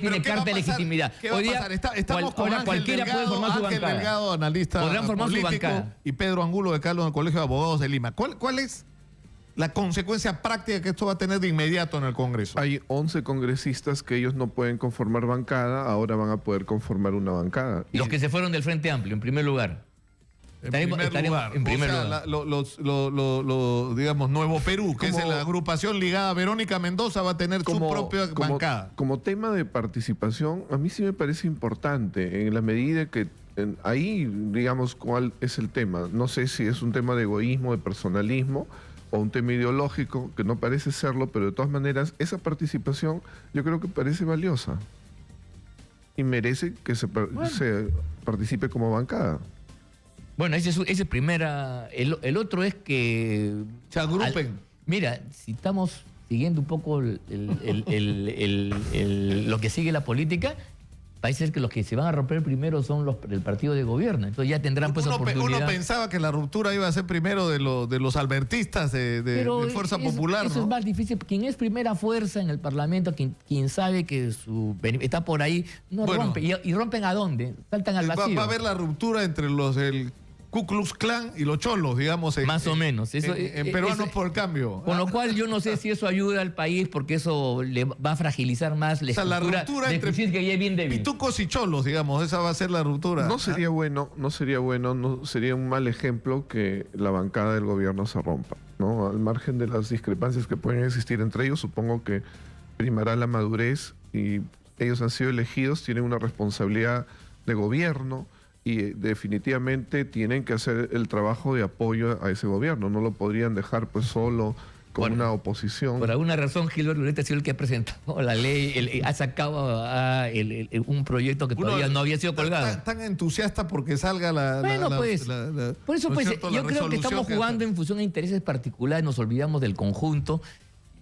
tiene carta de legitimidad. ¿Qué va a pasar? Estamos con Ángel Delgado, analista político, y Pedro Angulo de Carlos del Colegio de Abogados de Lima. ¿Cuál es la consecuencia práctica que esto va a tener de inmediato en el Congreso? Hay 11 congresistas que ellos no pueden conformar bancada, ahora van a poder conformar una bancada. Los que se fueron del Frente Amplio, en primer lugar. En primer lugar. Digamos, Nuevo Perú, que es la agrupación ligada a Verónica Mendoza, va a tener su propia bancada. Como tema de participación, a mí sí me parece importante, en la medida que ahí, digamos, cuál es el tema. No sé si es un tema de egoísmo, de personalismo, o un tema ideológico, que no parece serlo, pero de todas maneras, esa participación yo creo que parece valiosa. Y merece que se participe como bancada. Bueno, ese es primera. El otro es que se agrupen. Mira, si estamos siguiendo un poco lo que sigue la política, parece ser que los que se van a romper primero son los del partido de gobierno. Entonces ya tendrán pues oportunidad. Uno pensaba que la ruptura iba a ser primero de los albertistas de Fuerza Popular, eso ¿no? es más difícil. Quien es primera fuerza en el Parlamento, quien sabe que está por ahí, no rompe. ¿Y rompen a dónde? Saltan al vacío. Va a haber la ruptura entre el Ku Klux Klan y los cholos, digamos. Más o menos. En Peruanos por el Cambio. Con lo cual yo no sé si eso ayuda al país porque eso le va a fragilizar más la estructura. La ruptura entre que ya es bien débil. Pitucos y cholos, digamos, esa va a ser la ruptura. No sería bueno, sería un mal ejemplo que la bancada del gobierno se rompa, ¿no? Al margen de las discrepancias que pueden existir entre ellos, supongo que primará la madurez y ellos han sido elegidos, tienen una responsabilidad de gobierno y definitivamente tienen que hacer el trabajo de apoyo a ese gobierno. No lo podrían dejar pues solo con una oposición. Por alguna razón, Gilberto Ureta ha sido el que ha presentado la ley, ha sacado un proyecto que todavía no había sido colgado. Tan entusiasta porque salga por eso pues, yo creo que estamos jugando en función de intereses particulares, nos olvidamos del conjunto.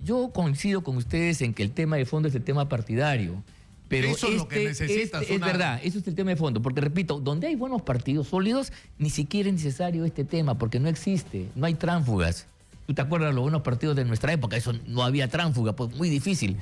Yo coincido con ustedes en que el tema de fondo es el tema partidario. Pero eso es lo que necesitas. Es verdad, eso es el tema de fondo. Porque, repito, donde hay buenos partidos sólidos, ni siquiera es necesario este tema, porque no existe, no hay tránsfugas. ¿Tú te acuerdas de los buenos partidos de nuestra época? Eso no había tránsfuga, pues muy difícil.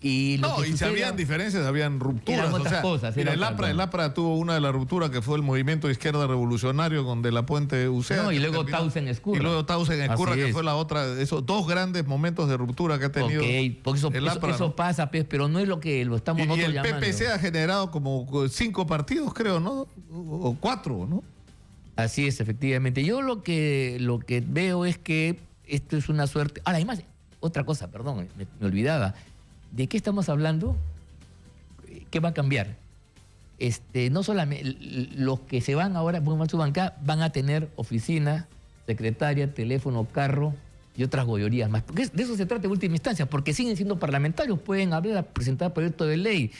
Y si habían diferencias, habían rupturas. Eran otras cosas. Mira, el APRA tuvo una de las rupturas que fue el movimiento de izquierda revolucionario con De la Puente Uceda. Y luego Tausen Escurra. Y luego Tausen Escurra, que fue la otra. Esos dos grandes momentos de ruptura que ha tenido el APRA. Eso pasa, pero no es lo que lo estamos nosotros llamando. Y el PPC ha generado como 5 partidos, creo, ¿no? O 4, ¿no? Así es, efectivamente. Yo lo que veo es que esto es una suerte. Ahora, además, otra cosa, perdón, me olvidaba. ¿De qué estamos hablando? ¿Qué va a cambiar? No solamente los que se van ahora a su bancada van a tener oficina, secretaria, teléfono, carro y otras goyorías más. Porque de eso se trata en última instancia, porque siguen siendo parlamentarios, pueden hablar, presentar proyectos de ley,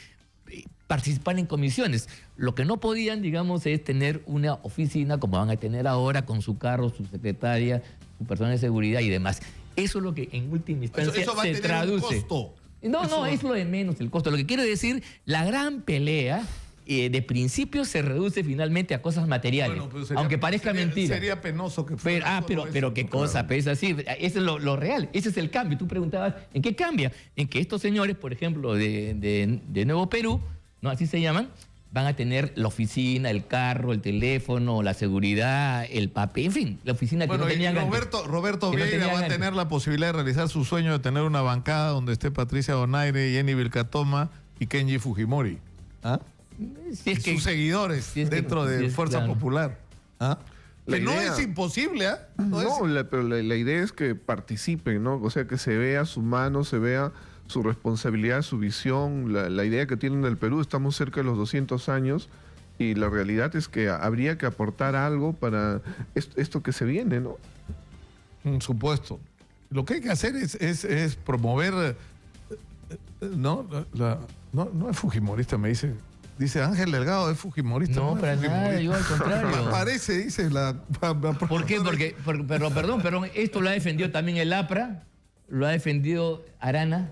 participar en comisiones. Lo que no podían, digamos, es tener una oficina como van a tener ahora con su carro, su secretaria, su persona de seguridad y demás. Eso es lo que en última instancia eso va se a tener traduce. Un costo. No, es lo de menos el costo. Lo que quiero decir, la gran pelea de principio se reduce finalmente a cosas materiales. Bueno, pues aunque parezca mentira. Sería penoso que fuera. Pero qué cosa, pues así. Eso es lo real. Ese es el cambio. Tú preguntabas, ¿en qué cambia? En que estos señores, por ejemplo, de Nuevo Perú, ¿no? Así se llaman, van a tener la oficina, el carro, el teléfono, la seguridad, el papel, en fin, la oficina que no tenían antes. Roberto Vieira va a tener la posibilidad de realizar su sueño de tener una bancada donde esté Patricia Donaire, Jenny Vilcatoma y Kenji Fujimori. ¿Ah? Sus seguidores dentro de Fuerza Popular. ¿Ah? Que no es imposible, ¿ah? Pero la idea es que participen, ¿no? O sea, que se vea su mano, se vea su responsabilidad, su visión, la idea que tienen del Perú. Estamos cerca de los 200 años Y la realidad es que habría que aportar algo para esto que se viene, ¿no? Por supuesto. Lo que hay que hacer es promover, no es fujimorista, me dice. Dice Ángel Delgado es fujimorista. No, para nada, yo al contrario. Parece, dice la... ¿Por qué? Perdón, esto lo ha defendido también el APRA, lo ha defendido Arana,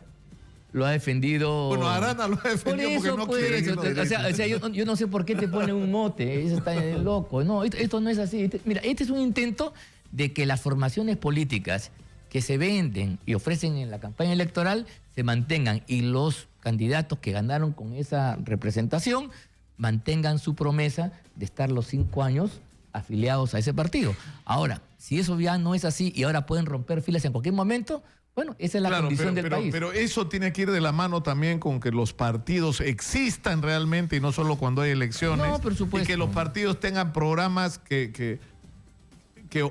lo ha defendido... Bueno, Arana lo ha defendido porque no quiere. O sea, yo no sé por qué te pone un mote, eso está loco. No, esto no es así. Mira, este es un intento de que las formaciones políticas que se venden y ofrecen en la campaña electoral se mantengan y los candidatos que ganaron con esa representación mantengan su promesa de estar los 5 años afiliados a ese partido. Ahora, si eso ya no es así y ahora pueden romper filas en cualquier momento, bueno, esa es la condición del país. Pero eso tiene que ir de la mano también con que los partidos existan realmente y no solo cuando hay elecciones. No, por supuesto. Y que los partidos tengan programas que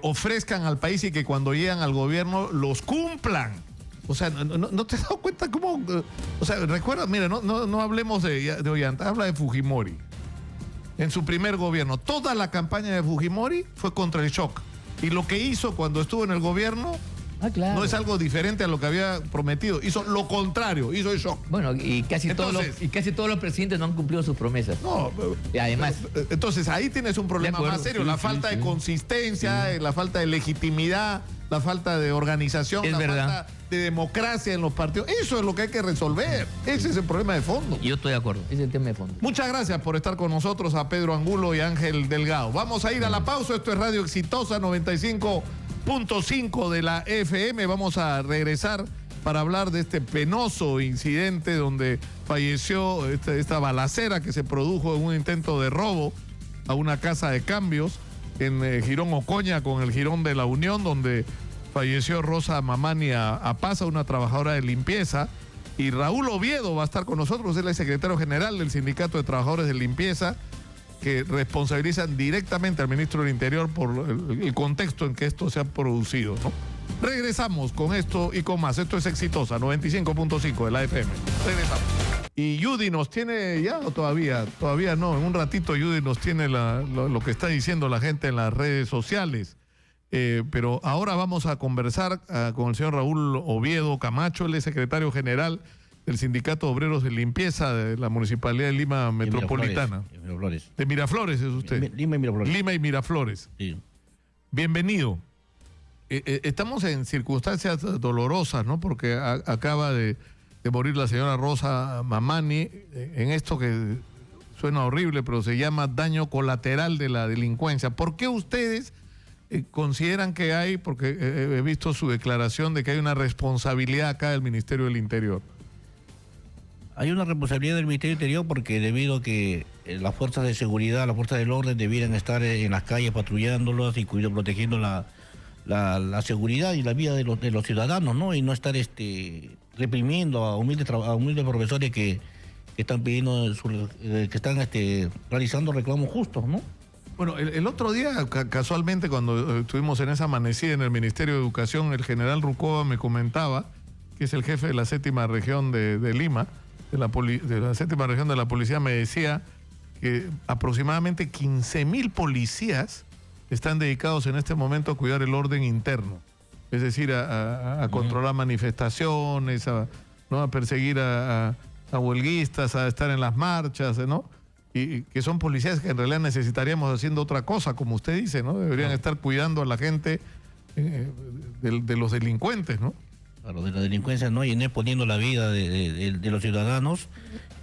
ofrezcan al país y que cuando llegan al gobierno los cumplan. O sea, ¿no te has dado cuenta cómo? O sea, recuerda, mira, no hablemos de Ollanta, habla de Fujimori. En su primer gobierno, toda la campaña de Fujimori fue contra el shock. Y lo que hizo cuando estuvo en el gobierno claro, no es algo diferente a lo que había prometido. Hizo lo contrario, hizo el shock. Bueno, y casi todos los presidentes no han cumplido sus promesas. No, y además... Entonces ahí tienes un problema más serio, la falta de consistencia, la falta de legitimidad, la falta de organización, la falta de democracia en los partidos. Eso es lo que hay que resolver. Ese es el problema de fondo. Yo estoy de acuerdo, ese es el tema de fondo. Muchas gracias por estar con nosotros, a Pedro Angulo y Ángel Delgado. Vamos a ir a la pausa. Esto es Radio Exitosa 95.5 de la FM. Vamos a regresar para hablar de este penoso incidente donde falleció esta balacera que se produjo en un intento de robo a una casa de cambios en Girón Ocoña con el Girón de la Unión, donde falleció Rosa Mamani Apaza, una trabajadora de limpieza, y Raúl Oviedo va a estar con nosotros. Él es secretario general del Sindicato de Trabajadores de Limpieza, que responsabilizan directamente al ministro del Interior por el contexto en que esto se ha producido, ¿no? Regresamos con esto y con más. Esto es Exitosa 95.5 de la FM. Regresamos. Y Judy nos tiene ya o todavía no. En un ratito Judy nos tiene lo que está diciendo la gente en las redes sociales. Pero ahora vamos a conversar con el señor Raúl Oviedo Camacho. Él es secretario general del Sindicato de Obreros de Limpieza de la Municipalidad de Lima Metropolitana. Miraflores. De Miraflores es usted. Lima y Miraflores. Lima y Miraflores. Sí. Bienvenido. Estamos en circunstancias dolorosas, ¿no? Porque acaba de morir la señora Rosa Mamani en esto que suena horrible, pero se llama daño colateral de la delincuencia. ¿Por qué ustedes consideran que hay, porque he visto su declaración de que hay una responsabilidad acá del Ministerio del Interior? Hay una responsabilidad del Ministerio del Interior porque debido a que las fuerzas de seguridad, las fuerzas del orden debieran estar en las calles patrullándolas y protegiendo la seguridad y la vida de los ciudadanos, ¿no? Y no estar reprimiendo a humildes profesores que están pidiendo, que están realizando reclamos justos, ¿no? Bueno, el otro día, casualmente, cuando estuvimos en esa amanecida en el Ministerio de Educación, el general Rucova me comentaba, que es el jefe de la 7ª región de Lima, de la 7ª región de la policía, me decía que aproximadamente 15.000 policías están dedicados en este momento a cuidar el orden interno, es decir, a controlar manifestaciones, ¿no? A perseguir a huelguistas, a estar en las marchas, ¿no? Y que son policías que en realidad necesitaríamos haciendo otra cosa, como usted dice, ¿no? Deberían estar cuidando a la gente de los delincuentes, ¿no? Claro, de la delincuencia, ¿no? Y no exponiendo la vida de los ciudadanos.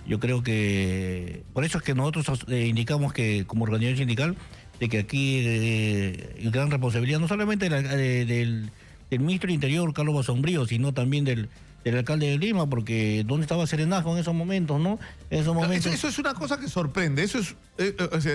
Yo creo que por eso es que nosotros indicamos que como organización sindical de que aquí hay gran responsabilidad no solamente del ministro del Interior, Carlos Basombrío, sino también del alcalde de Lima, porque ¿dónde estaba Serenazgo en esos momentos, no? En esos momentos... Eso es una cosa que sorprende. Eso es,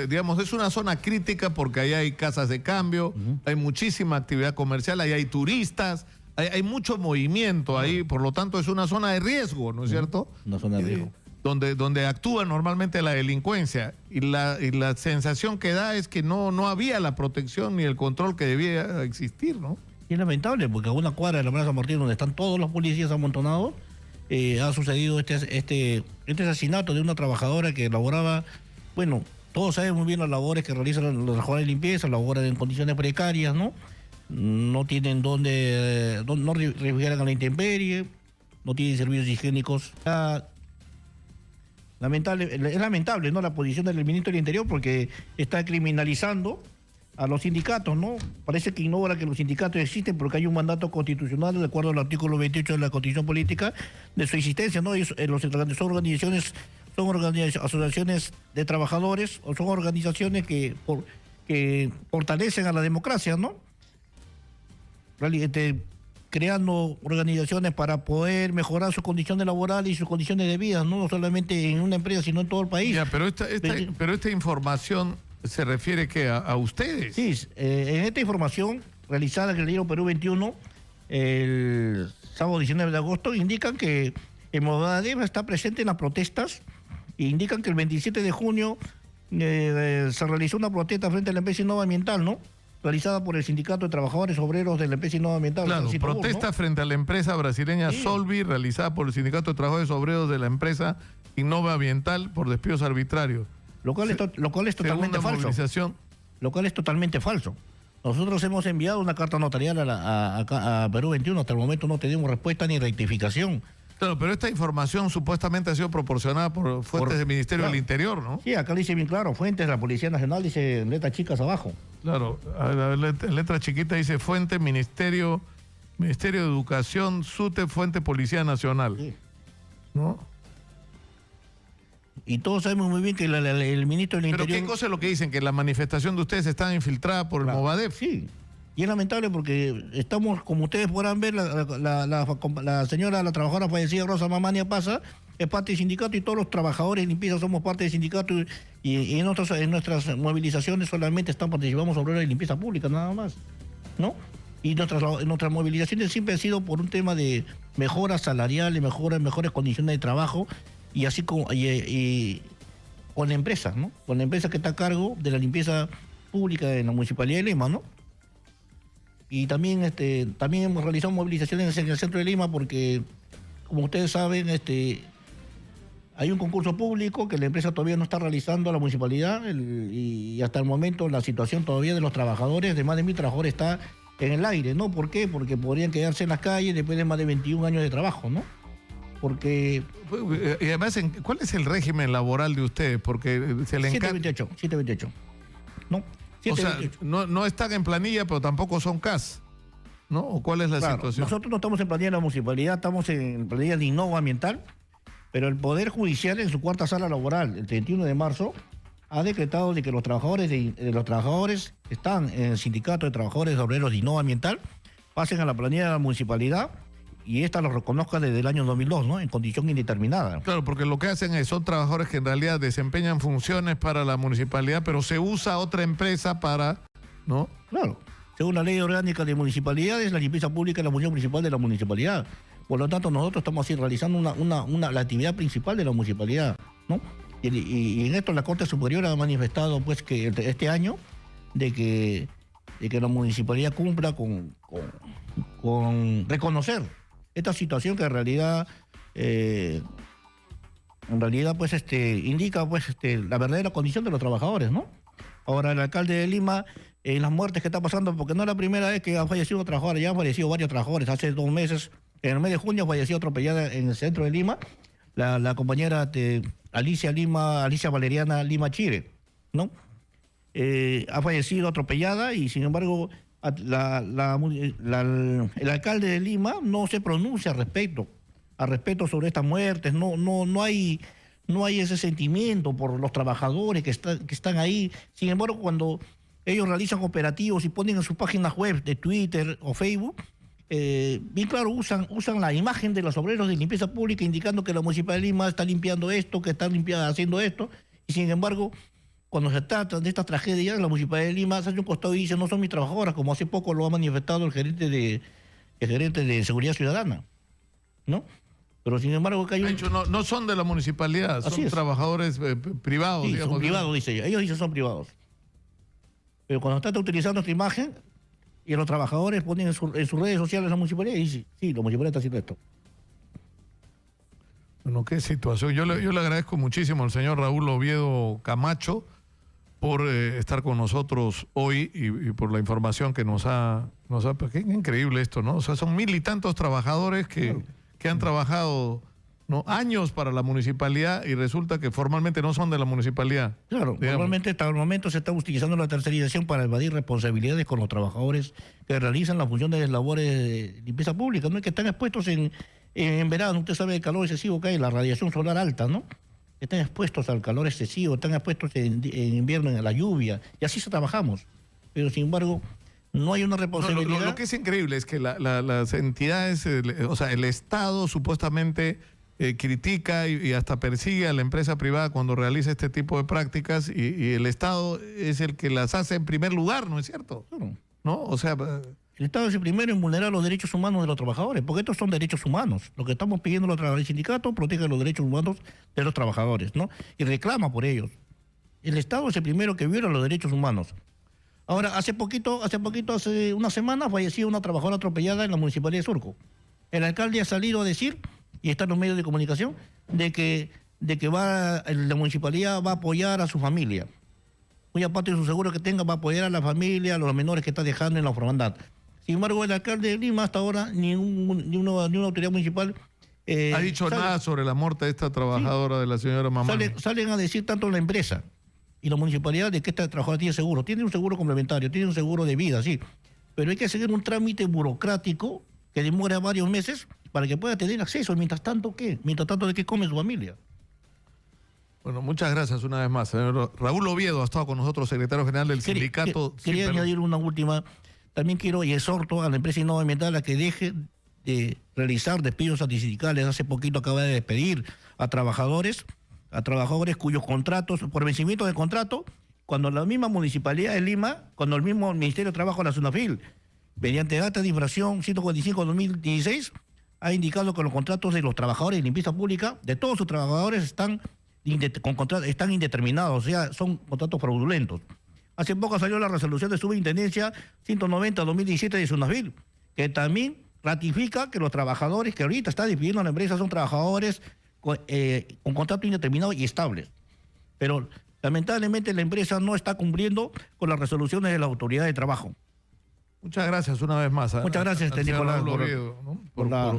digamos, es una zona crítica porque ahí hay casas de cambio, hay muchísima actividad comercial, ahí hay turistas, hay mucho movimiento ahí, por lo tanto es una zona de riesgo, ¿no es cierto? Una zona de riesgo. Donde actúa normalmente la delincuencia y la sensación que da es que no había la protección ni el control que debía existir, ¿no? Y es lamentable porque a una cuadra de la Plaza San Martín, donde están todos los policías amontonados, ha sucedido este asesinato de una trabajadora que elaboraba, bueno, todos saben muy bien las labores que realizan los trabajadores de limpieza, labores en condiciones precarias, ¿no? No tienen dónde no refugiar a la intemperie, no tienen servicios higiénicos. Es lamentable, ¿no?, la posición del ministro del Interior, porque está criminalizando a los sindicatos, ¿no? Parece que ignora que los sindicatos existen porque hay un mandato constitucional, de acuerdo al artículo 28 de la Constitución Política, de su existencia, ¿no? Son asociaciones de trabajadores, o son organizaciones que fortalecen a la democracia, ¿no? Creando organizaciones para poder mejorar sus condiciones laborales y sus condiciones de vida, no solamente en una empresa, sino en todo el país. Ya, pero esta información se refiere que a ustedes. Sí, en esta información realizada en el diario Perú 21, el sábado 19 de agosto, indican que el Movadef está presente en las protestas e indican que el 27 de junio se realizó una protesta frente a la empresa Innova Ambiental, ¿no?, realizada por el Sindicato de Trabajadores Obreros de la empresa Innova Ambiental. Claro, protesta, ¿no?, frente a la empresa brasileña Solvi, realizada por el Sindicato de Trabajadores Obreros de la empresa Innova Ambiental por despidos arbitrarios. Lo cual es totalmente falso. Lo cual es totalmente falso. Nosotros hemos enviado una carta notarial a Perú 21, hasta el momento no tenemos respuesta ni rectificación. Claro, pero esta información supuestamente ha sido proporcionada por fuentes del Ministerio del Interior, ¿no? Sí, acá dice bien claro, fuentes de la Policía Nacional, dice en letras chicas abajo. Claro, en letra chiquita dice fuente Ministerio de Educación, SUTE, fuente Policía Nacional. Sí. ¿No? Y todos sabemos muy bien que el ministro del Interior... ¿Pero qué cosa es lo que dicen? ¿Que la manifestación de ustedes está infiltrada por el Movadef? Sí. Y es lamentable porque estamos, como ustedes podrán ver, la señora, la trabajadora fallecida Rosa Mamania Pasa, es parte del sindicato y todos los trabajadores de limpieza somos parte del sindicato y en nuestras movilizaciones solamente participamos obreros de limpieza pública, nada más, ¿no? Y nuestras movilizaciones siempre han sido por un tema de mejoras salariales, mejores condiciones de trabajo y así con la empresa, ¿no? Con la empresa que está a cargo de la limpieza pública de la Municipalidad de Lima, ¿no? Y también hemos realizado movilizaciones en el centro de Lima porque, como ustedes saben, hay un concurso público que la empresa todavía no está realizando a la municipalidad y hasta el momento la situación todavía de los trabajadores, de más de 1000 trabajadores, está en el aire, ¿no? ¿Por qué? Porque podrían quedarse en las calles después de más de 21 años de trabajo, ¿no? Porque... Y además, ¿cuál es el régimen laboral de ustedes? Porque se le encanta... 728, ¿no? O sea, no están en planilla, pero tampoco son CAS, ¿no? ¿O cuál es la situación? Nosotros no estamos en planilla de la municipalidad, estamos en planilla de Innova Ambiental, pero el Poder Judicial en su cuarta sala laboral, el 31 de marzo, ha decretado de que los trabajadores que están en el Sindicato de Trabajadores Obreros de Innova Ambiental pasen a la planilla de la municipalidad y esta lo reconozca desde el año 2002, ¿no? En condición indeterminada. Claro, porque lo que hacen son trabajadores que en realidad desempeñan funciones para la municipalidad, pero se usa otra empresa para, ¿no? Claro. Según la ley orgánica de municipalidades, la limpieza pública es la función principal de la municipalidad. Por lo tanto, nosotros estamos así realizando la actividad principal de la municipalidad, ¿no? Y en esto la Corte Superior ha manifestado, pues, que este año de que la municipalidad cumpla con reconocer esta situación que en realidad pues indica pues la verdadera condición de los trabajadores, ¿no? Ahora el alcalde de Lima, en las muertes que está pasando, porque no es la primera vez que ha fallecido un trabajador, ya han fallecido varios trabajadores. Hace 2 meses, en el mes de junio, falleció atropellada en el centro de Lima la compañera Alicia Valeriana Lima Chire, ¿no? Ha fallecido atropellada y sin embargo el alcalde de Lima no se pronuncia al respecto sobre estas muertes, no hay ese sentimiento por los trabajadores que están ahí. Sin embargo, cuando ellos realizan operativos y ponen en sus páginas web de Twitter o Facebook, bien claro, usan la imagen de los obreros de limpieza pública indicando que la Municipalidad de Lima está limpiando esto, que está haciendo esto, y sin embargo, cuando se trata de estas tragedias, la Municipalidad de Lima se hace un costado y dice no son mis trabajadoras, como hace poco lo ha manifestado el gerente de Seguridad Ciudadana, ¿no? Pero sin embargo que hay no son de la municipalidad, son trabajadores privados. Sí, digamos, son privados, dice ella. Ellos dicen son privados. Pero cuando está utilizando esta imagen y los trabajadores ponen en sus redes sociales la municipalidad y dicen, sí, la municipalidad está haciendo esto. Bueno, qué situación. Yo le agradezco muchísimo al señor Raúl Oviedo Camacho por estar con nosotros hoy y por la información que nos ha pues, qué increíble esto, ¿no? O sea, son 1000 y tantos trabajadores que han trabajado, ¿no?, años para la municipalidad y resulta que formalmente no son de la municipalidad. Claro, normalmente hasta el momento se está utilizando la tercerización para evadir responsabilidades con los trabajadores que realizan las funciones de labores de limpieza pública, ¿no? Y que están expuestos en verano, usted sabe el calor excesivo que hay, la radiación solar alta, ¿no? Están expuestos al calor excesivo, están expuestos en invierno a la lluvia, y así trabajamos. Pero sin embargo, no hay una responsabilidad. Lo que es increíble es que las entidades, o sea, el Estado supuestamente critica y hasta persigue a la empresa privada cuando realiza este tipo de prácticas y el Estado es el que las hace en primer lugar, ¿no es cierto? ¿No? O sea... El Estado es el primero en vulnerar los derechos humanos de los trabajadores, porque estos son derechos humanos. Lo que estamos pidiendo al sindicato protege los derechos humanos de los trabajadores, ¿no? Y reclama por ellos. El Estado es el primero que viola los derechos humanos. Ahora, hace una semana, falleció una trabajadora atropellada en la Municipalidad de Surco. El alcalde ha salido a decir, y está en los medios de comunicación, de que la Municipalidad va a apoyar a su familia. Muy aparte de su seguro que tenga, va a apoyar a la familia, a los menores que está dejando en la orfandad. Sin embargo, el alcalde de Lima hasta ahora, ni una autoridad municipal... ha dicho nada sobre la muerte de esta trabajadora, de la señora Mamani. Salen a decir tanto la empresa y la municipalidad de que esta trabajadora tiene seguro. Tiene un seguro complementario, tiene un seguro de vida, sí. Pero hay que seguir un trámite burocrático que demora varios meses para que pueda tener acceso. Mientras tanto, ¿qué? Mientras tanto, ¿de qué come su familia? Bueno, muchas gracias una vez más, señor Raúl Oviedo ha estado con nosotros, secretario general del sindicato. Quería añadir una última. También quiero y exhorto a la empresa Innova Ambiental a que deje de realizar despidos antisindicales. Hace poquito acaba de despedir a trabajadores cuyos contratos, por vencimiento de contrato, cuando la misma Municipalidad de Lima, cuando el mismo Ministerio de Trabajo de la SUNAFIL, mediante acta de infracción 145/2016, ha indicado que los contratos de los trabajadores de limpieza pública, de todos sus trabajadores, están indeterminados, o sea, son contratos fraudulentos. Hace poco salió la resolución de Subintendencia 190/2017 de SUNAFIL, que también ratifica que los trabajadores que ahorita está despidiendo a la empresa son trabajadores con contrato indeterminado y estables. Pero lamentablemente la empresa no está cumpliendo con las resoluciones de la autoridad de trabajo. Muchas gracias una vez más. Muchas gracias, Nicolás,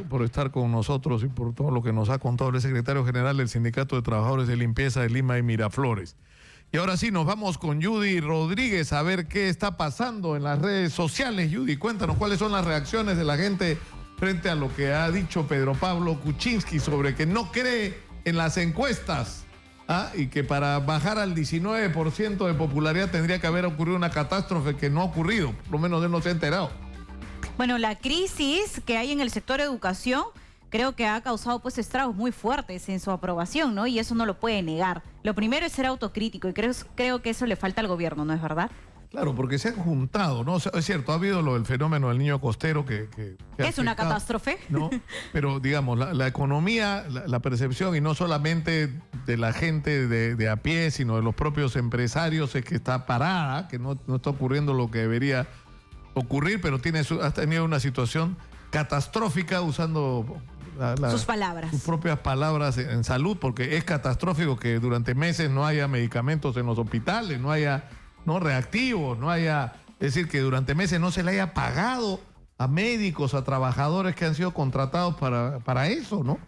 por estar con nosotros y por todo lo que nos ha contado el secretario general del Sindicato de Trabajadores de Limpieza de Lima y Miraflores. Y ahora sí, nos vamos con Judy Rodríguez a ver qué está pasando en las redes sociales. Judy, cuéntanos cuáles son las reacciones de la gente frente a lo que ha dicho Pedro Pablo Kuczynski sobre que no cree en las encuestas y que para bajar al 19% de popularidad tendría que haber ocurrido una catástrofe que no ha ocurrido, por lo menos él no se ha enterado. Bueno, la crisis que hay en el sector educación creo que ha causado pues estragos muy fuertes en su aprobación, ¿no? Y eso no lo puede negar. Lo primero es ser autocrítico y creo que eso le falta al gobierno, ¿no es verdad? Claro, porque se han juntado, ¿no? O sea, es cierto, ha habido lo del fenómeno del niño costero que es una catástrofe, ¿no? Pero digamos, la economía, la percepción, y no solamente de la gente de a pie, sino de los propios empresarios, es que está parada, que no está ocurriendo lo que debería ocurrir, pero ha tenido una situación catastrófica usando sus palabras. Sus propias palabras en salud, porque es catastrófico que durante meses no haya medicamentos en los hospitales, no haya reactivos, es decir, que durante meses no se le haya pagado a médicos, a trabajadores que han sido contratados para eso, ¿no?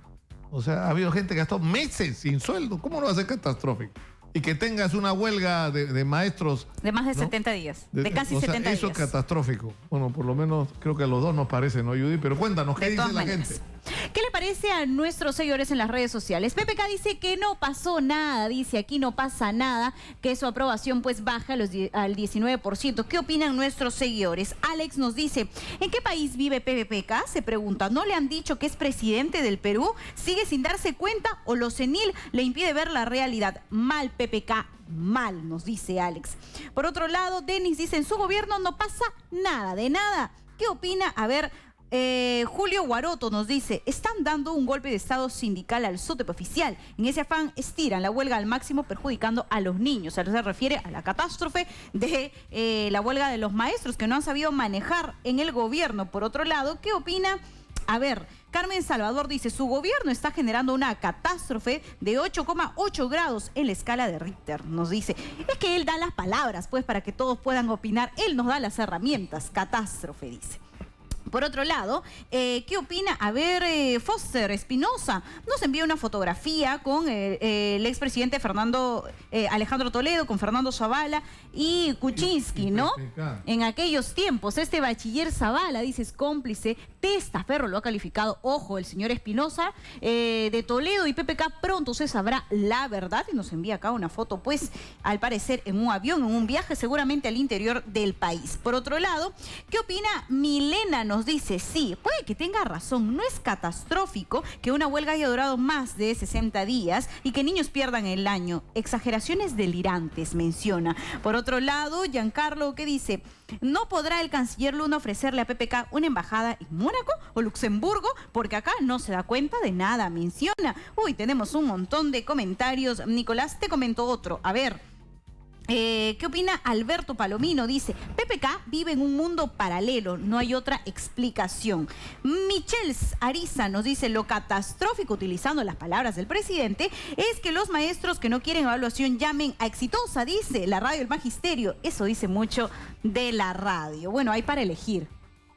O sea, ha habido gente que ha estado meses sin sueldo. ¿Cómo no va a ser catastrófico? Y que tengas una huelga de maestros... De más de 70 días, de casi 70 días. Eso es catastrófico. Bueno, por lo menos creo que a los dos nos parece, ¿no, Judy? Pero cuéntanos, ¿qué dice la gente? ¿Qué le parece a nuestros seguidores en las redes sociales? PPK dice que no pasó nada, dice aquí no pasa nada, que su aprobación pues baja al 19%. ¿Qué opinan nuestros seguidores? Alex nos dice, ¿en qué país vive PPK? Se pregunta, ¿no le han dicho que es presidente del Perú? ¿Sigue sin darse cuenta o lo senil le impide ver la realidad? Mal PPK. Mal, nos dice Alex. Por otro lado, Denis dice, en su gobierno no pasa nada, de nada. ¿Qué opina? A ver, Julio Guaroto nos dice, están dando un golpe de estado sindical al SUTEP oficial. En ese afán estiran la huelga al máximo perjudicando a los niños. Se refiere a la catástrofe de la huelga de los maestros que no han sabido manejar en el gobierno. Por otro lado, ¿qué opina A ver, Carmen Salvador dice, su gobierno está generando una catástrofe de 8,8 grados en la escala de Richter. Nos dice, es que él da las palabras, pues, para que todos puedan opinar. Él nos da las herramientas. Catástrofe, dice. Por otro lado, ¿qué opina? A ver, Foster Espinosa nos envía una fotografía con el expresidente Alejandro Toledo, con Fernando Zavala y Kuczynski, ¿no? En aquellos tiempos, este bachiller Zavala, dice, es cómplice. Testaferro lo ha calificado, ojo, el señor Espinosa, de Toledo y PPK. Pronto se sabrá la verdad y nos envía acá una foto, pues, al parecer en un avión, en un viaje seguramente al interior del país. Por otro lado, ¿qué opina Milena? Nos dice, sí, puede que tenga razón, no es catastrófico que una huelga haya durado más de 60 días y que niños pierdan el año. Exageraciones delirantes, menciona. Por otro lado, Giancarlo, ¿qué dice? ¿No podrá el canciller Luna ofrecerle a PPK una embajada en Mónaco o Luxemburgo? Porque acá no se da cuenta de nada, menciona. Uy, tenemos un montón de comentarios. Nicolás, te comento otro. A ver. ¿Qué opina Alberto Palomino? Dice, PPK vive en un mundo paralelo, no hay otra explicación. Michelle Ariza nos dice, lo catastrófico, utilizando las palabras del presidente, es que los maestros que no quieren evaluación llamen a Exitosa, dice la radio El Magisterio. Eso dice mucho de la radio. Bueno, hay para elegir.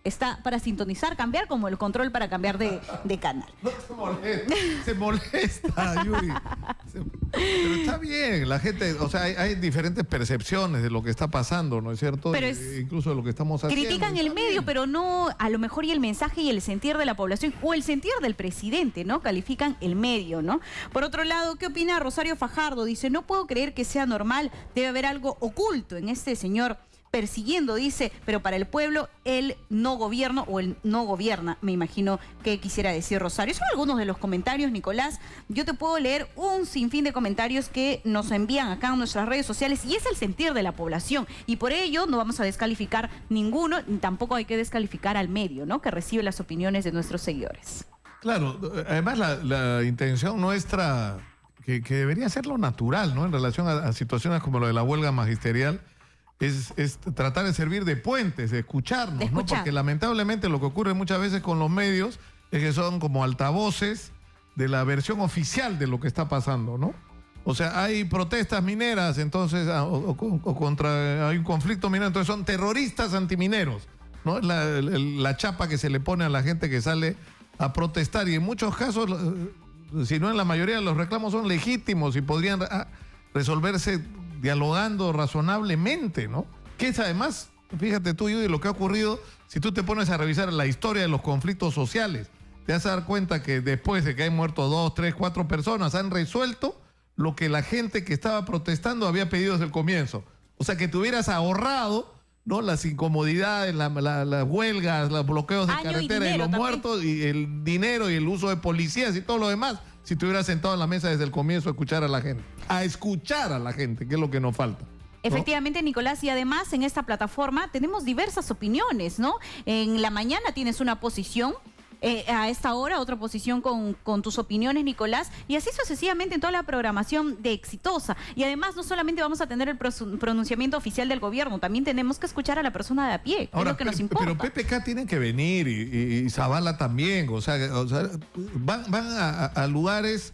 Está para sintonizar, cambiar, como el control para cambiar de canal. No se molesta, Yuri. Pero está bien, la gente, o sea, hay diferentes percepciones de lo que está pasando, ¿no es cierto? Pero incluso de lo que estamos haciendo. Critican el medio, pero no a lo mejor y el mensaje y el sentir de la población o el sentir del presidente, ¿no? Califican el medio, ¿no? Por otro lado, ¿qué opina Rosario Fajardo? Dice, no puedo creer que sea normal, debe haber algo oculto en este señor persiguiendo, dice, pero para el pueblo él no gobierna o él no gobierna, me imagino que quisiera decir Rosario. Son algunos de los comentarios, Nicolás. Yo te puedo leer un sinfín de comentarios que nos envían acá en nuestras redes sociales y es el sentir de la población y por ello no vamos a descalificar ninguno, ni tampoco hay que descalificar al medio, ¿no? Que recibe las opiniones de nuestros seguidores. Claro, además la intención nuestra, que debería ser lo natural, ¿no? En relación a situaciones como lo de la huelga magisterial, es tratar de servir de puentes, de escucharnos, ¿no? Porque lamentablemente lo que ocurre muchas veces con los medios es que son como altavoces de la versión oficial de lo que está pasando, ¿no? O sea, hay protestas mineras, entonces, hay un conflicto minero, entonces son terroristas antimineros, ¿no? La chapa que se le pone a la gente que sale a protestar y en muchos casos, si no en la mayoría, los reclamos son legítimos y podrían resolverse dialogando razonablemente, ¿no? Que es además, fíjate tú, Judy, lo que ha ocurrido, si tú te pones a revisar la historia de los conflictos sociales, te vas a dar cuenta que después de que hayan muerto 2, 3, 4 personas, han resuelto lo que la gente que estaba protestando había pedido desde el comienzo. O sea, que te hubieras ahorrado, ¿no? Las incomodidades, las huelgas, los bloqueos de carretera y los muertos, y el dinero y el uso de policías y todo lo demás, si te hubieras sentado en la mesa desde el comienzo a escuchar a la gente. A escuchar a la gente, que es lo que nos falta, ¿no? Efectivamente, Nicolás, y además en esta plataforma tenemos diversas opiniones, ¿no? En la mañana tienes una posición, a esta hora otra posición con tus opiniones, Nicolás, y así sucesivamente en toda la programación de Exitosa. Y además no solamente vamos a tener el pronunciamiento oficial del gobierno, también tenemos que escuchar a la persona de a pie, que ahora, es lo que nos importa. Pero PPK tiene que venir y Zavala también, o sea van a lugares,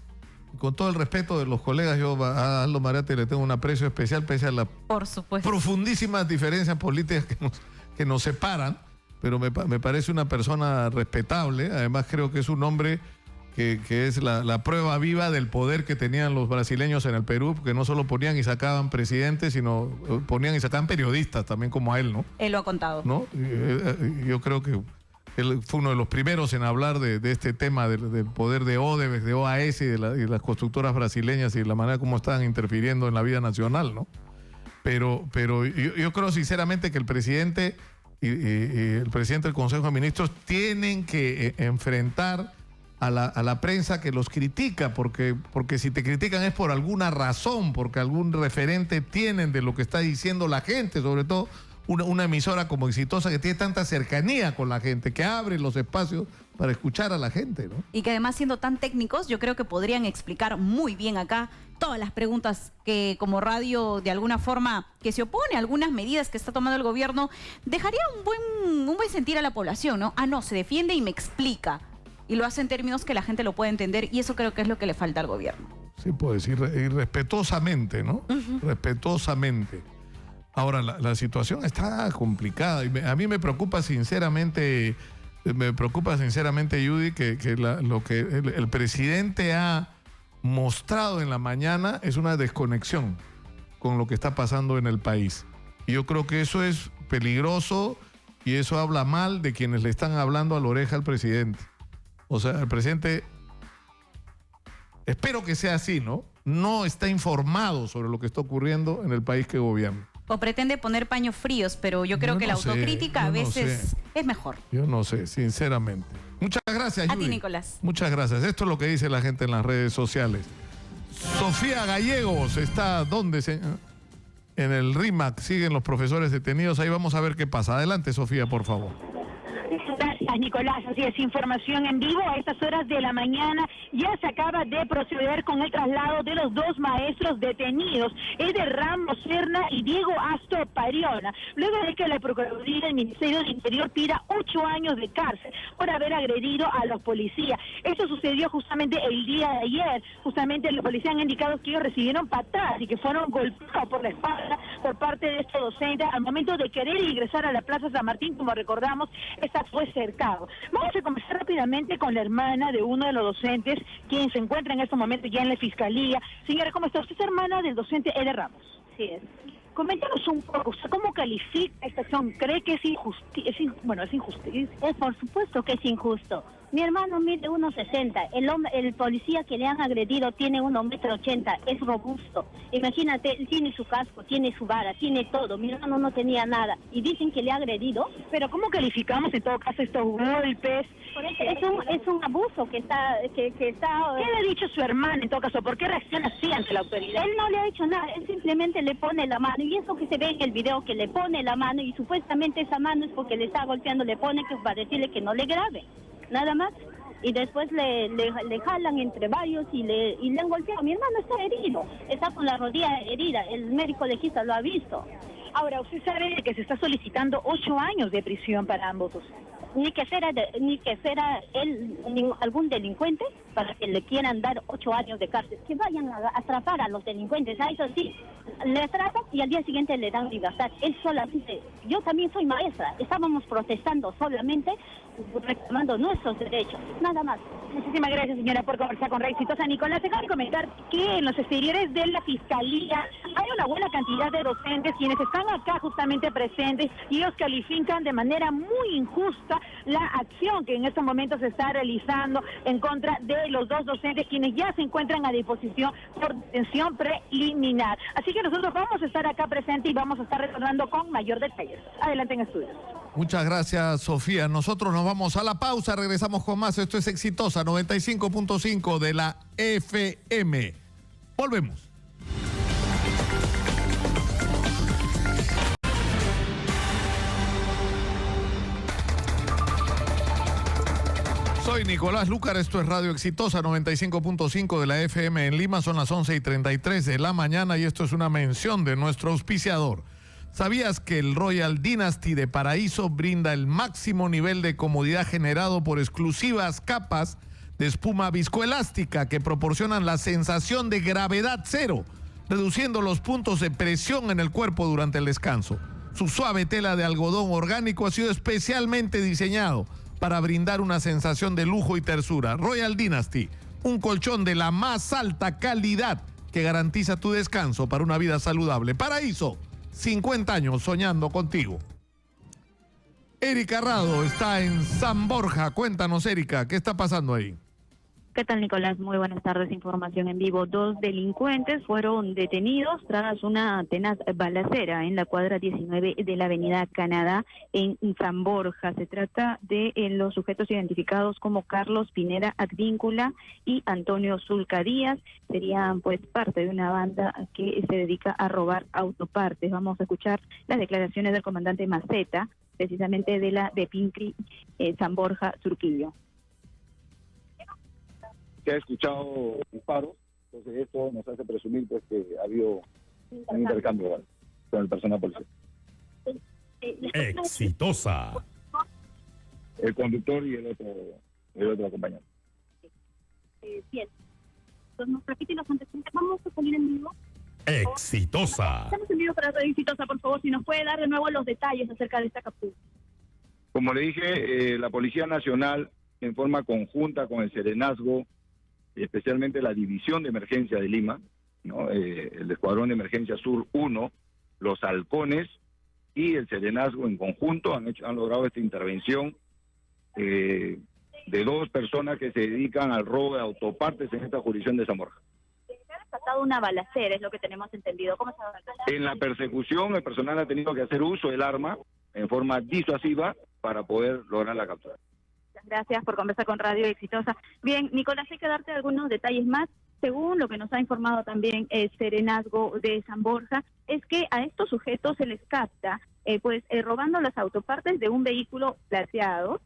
con todo el respeto de los colegas, yo a Aldo Marate le tengo un aprecio especial pese a las profundísimas diferencias políticas que nos separan, pero me parece una persona respetable. Además creo que es un hombre que es la prueba viva del poder que tenían los brasileños en el Perú, que no solo ponían y sacaban presidentes, sino ponían y sacaban periodistas también como a él, ¿no? Él lo ha contado. ¿No? Yo creo que él fue uno de los primeros en hablar de este tema del poder de Odebrecht, de OAS y de las constructoras brasileñas y la manera como estaban interfiriendo en la vida nacional, ¿no? Pero yo creo sinceramente que el presidente y el presidente del Consejo de Ministros tienen que enfrentar a la prensa que los critica, porque si te critican es por alguna razón, porque algún referente tienen de lo que está diciendo la gente, sobre todo una emisora como Exitosa, que tiene tanta cercanía con la gente, que abre los espacios para escuchar a la gente, ¿no? Y que además, siendo tan técnicos, yo creo que podrían explicar muy bien acá todas las preguntas que como radio, de alguna forma, que se opone a algunas medidas que está tomando el gobierno, dejaría un buen sentir a la población, ¿no? No, se defiende y me explica. Y lo hace en términos que la gente lo puede entender, y eso creo que es lo que le falta al gobierno. Sí, puedo decir, y respetuosamente, ¿no? Respetuosamente. Ahora, la situación está complicada, y a mí me preocupa sinceramente, Judy, que lo que el presidente ha mostrado en la mañana es una desconexión con lo que está pasando en el país. Y yo creo que eso es peligroso, y eso habla mal de quienes le están hablando a la oreja al presidente. O sea, el presidente, espero que sea así, ¿no? No está informado sobre lo que está ocurriendo en el país que gobierna. O pretende poner paños fríos, pero yo creo que la autocrítica a veces es mejor. Yo no sé, sinceramente. Muchas gracias, Judy. A ti, Nicolás. Muchas gracias. Esto es lo que dice la gente en las redes sociales. Sofía Gallegos está, ¿dónde? En el RIMAC, siguen los profesores detenidos. Ahí vamos a ver qué pasa. Adelante, Sofía, por favor. Gracias, Nicolás. Así es, información en vivo. A estas horas de la mañana ya se acaba de proceder con el traslado de los dos maestros detenidos, Eder Ramos Serna y Diego Astor Pariona, luego de que la Procuraduría del Ministerio del Interior pida 8 años de cárcel por haber agredido a los policías. Esto sucedió justamente el día de ayer. Justamente los policías han indicado que ellos recibieron patadas y que fueron golpeados por la espalda por parte de estos docentes al momento de querer ingresar a la Plaza San Martín. Como recordamos, esta fue cercado. Vamos a comenzar rápidamente con la hermana de uno de los docentes, quien se encuentra en estos momentos ya en la fiscalía. Señora, ¿cómo está? Usted es hermana del docente Eder Ramos. Sí es. Coméntanos un poco, ¿usted cómo califica esta acción? ¿Cree que es injusticia? Es injusticia. Por supuesto que es injusto. Mi hermano mide 1,60. El policía que le han agredido tiene 1,80 m. Es robusto. Imagínate, él tiene su casco, tiene su vara, tiene todo. Mi hermano no tenía nada. Y dicen que le ha agredido. Pero ¿cómo calificamos en todo caso estos golpes? Por eso es un abuso que está... ¿Qué le ha dicho su hermana en todo caso? ¿Por qué reacciona así ante la autoridad? Él no le ha dicho nada. Él simplemente le pone la mano. Y eso que se ve en el video, que le pone la mano. Y supuestamente esa mano es porque le está golpeando. Le pone que para decirle que no le grabe. Nada más. Y después le jalan entre varios y le han golpeado. Mi hermano está herido, está con la rodilla herida, el médico legista lo ha visto. Ahora, usted sabe que se está solicitando 8 años de prisión para ambos. Ni que fuera él algún delincuente para que le quieran dar 8 años de cárcel. Que vayan a atrapar a los delincuentes, a eso sí, le atrapan y al día siguiente le dan libertad. Él solamente, yo también soy maestra, estábamos protestando solamente, reclamando nuestros derechos, nada más. Muchísimas gracias, señora, por conversar con Red Exitosa. Nicolás, te acabo de comentar que en los exteriores de la Fiscalía hay una buena cantidad de docentes quienes están acá justamente presentes, y ellos califican de manera muy injusta la acción que en estos momentos se está realizando en contra de los dos docentes, quienes ya se encuentran a disposición por detención preliminar. Así que nosotros vamos a estar acá presentes y vamos a estar retornando con mayor detalle. Adelante en estudios. Muchas gracias, Sofía. Nosotros nos vamos a la pausa, regresamos con más. Esto es Exitosa 95.5 de la FM. Volvemos. Soy Nicolás Lúcar, esto es Radio Exitosa 95.5 de la FM en Lima. Son las 11:33 de la mañana y esto es una mención de nuestro auspiciador. ¿Sabías que el Royal Dynasty de Paraíso brinda el máximo nivel de comodidad generado por exclusivas capas de espuma viscoelástica que proporcionan la sensación de gravedad cero, reduciendo los puntos de presión en el cuerpo durante el descanso? Su suave tela de algodón orgánico ha sido especialmente diseñado para brindar una sensación de lujo y tersura. Royal Dynasty, un colchón de la más alta calidad que garantiza tu descanso para una vida saludable. Paraíso, 50 años soñando contigo. Erika Rado está en San Borja. Cuéntanos, Erika, ¿qué está pasando ahí? ¿Qué tal, Nicolás? Muy buenas tardes. Información en vivo. 2 delincuentes fueron detenidos tras una tenaz balacera en la cuadra 19 de la avenida Canadá en San Borja. Se trata de los sujetos identificados como Carlos Pineda Advíncula y Antonio Zulca Díaz. Serían pues parte de una banda que se dedica a robar autopartes. Vamos a escuchar las declaraciones del comandante Maceta, precisamente de la de Pincri, San Borja, Surquillo. se ha escuchado disparos, entonces esto nos hace presumir pues que ha habido un intercambio con el personal policial. Exitosa. El conductor y el otro acompañante. Bien. Entonces, nos repiten los antecedentes. Vamos a salir en vivo. Exitosa. Estamos en vivo para Radio Exitosa, por favor, si nos puede dar de nuevo los detalles acerca de esta captura. Como le dije, la Policía Nacional, en forma conjunta con el Serenazgo, especialmente la División de Emergencia de Lima, ¿no? El Escuadrón de Emergencia Sur 1, los Halcones y el Serenazgo en conjunto han logrado esta intervención de 2 personas que se dedican al robo de autopartes en esta jurisdicción de San Borja. Ha desatado una balacera, es lo que tenemos entendido. ¿Cómo se va a tratar? En la persecución, el personal ha tenido que hacer uso del arma en forma disuasiva para poder lograr la captura. Muchas gracias por conversar con Radio Exitosa. Bien, Nicolás, hay que darte algunos detalles más. Según lo que nos ha informado también el Serenazgo de San Borja, es que a estos sujetos se les capta robando las autopartes de un vehículo plateado,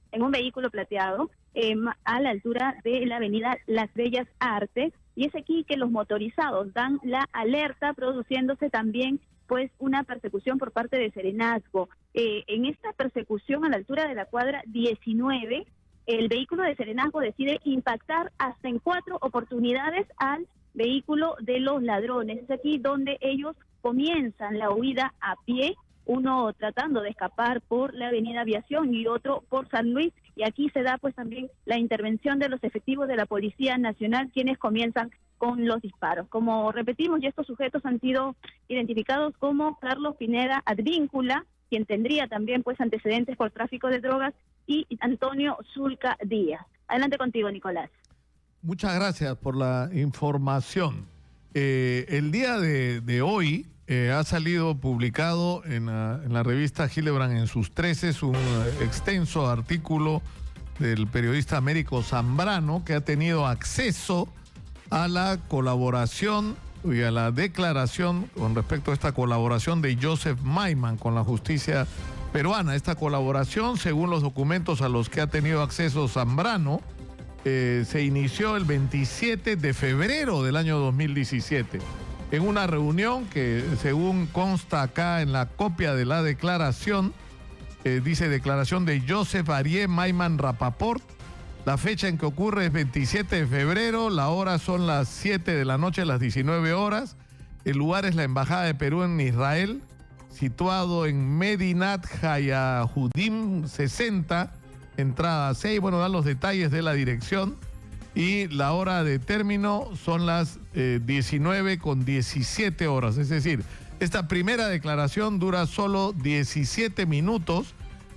a la altura de la avenida Las Bellas Artes, y es aquí que los motorizados dan la alerta, produciéndose también pues una persecución por parte de Serenazgo. En esta persecución a la altura de la cuadra 19, el vehículo de Serenazgo decide impactar hasta en 4 oportunidades al vehículo de los ladrones. Es aquí donde ellos comienzan la huida a pie, uno tratando de escapar por la avenida Aviación y otro por San Luis, y aquí se da pues también la intervención de los efectivos de la Policía Nacional, quienes comienzan con los disparos. Como repetimos, ya estos sujetos han sido identificados como Carlos Pineda Advíncula, quien tendría también pues antecedentes por tráfico de drogas, y Antonio Zulca Díaz. Adelante contigo, Nicolás. Muchas gracias por la información. El día de hoy ha salido publicado en la revista Hildebrand en sus 13 un extenso artículo del periodista Américo Zambrano, que ha tenido acceso a la colaboración y a la declaración con respecto a esta colaboración de Joseph Maiman con la justicia peruana. Esta colaboración, según los documentos a los que ha tenido acceso Zambrano, se inició el 27 de febrero del año 2017 en una reunión que, según consta acá en la copia de la declaración, dice declaración de Joseph Arié Maiman Rapaport. La fecha en que ocurre es 27 de febrero, la hora son las 7 de la noche, las 19 horas. El lugar es la Embajada de Perú en Israel, situado en Medinat Hayahudim 60, entrada 6. Bueno, dan los detalles de la dirección. Y la hora de término son las 19:17 horas. Es decir, esta primera declaración dura solo 17 minutos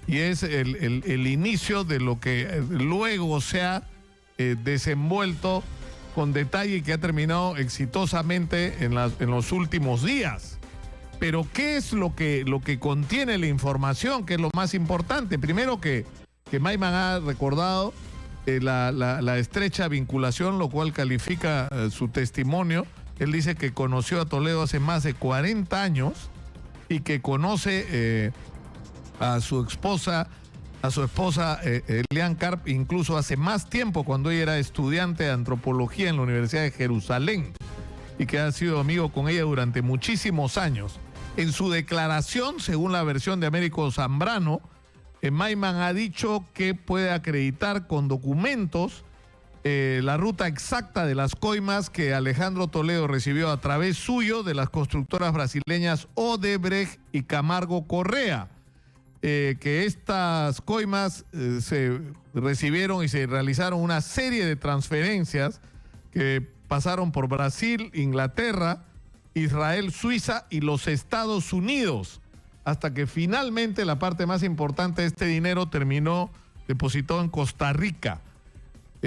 y es el inicio de lo que luego se ha desenvuelto con detalle y que ha terminado exitosamente en los últimos días. Pero ¿qué es lo que contiene la información? Que es lo más importante. Primero que Maiman ha recordado la estrecha vinculación, lo cual califica su testimonio. Él dice que conoció a Toledo hace más de 40 años y que conoce a su esposa Elian Karp incluso hace más tiempo, cuando ella era estudiante de antropología en la Universidad de Jerusalén, y que ha sido amigo con ella durante muchísimos años. En su declaración, según la versión de Américo Zambrano, Maiman ha dicho que puede acreditar con documentos la ruta exacta de las coimas que Alejandro Toledo recibió a través suyo de las constructoras brasileñas Odebrecht y Camargo Correa. Que estas coimas se recibieron y se realizaron una serie de transferencias que pasaron por Brasil, Inglaterra, Israel, Suiza y los Estados Unidos, hasta que finalmente la parte más importante de este dinero terminó depositado en Costa Rica.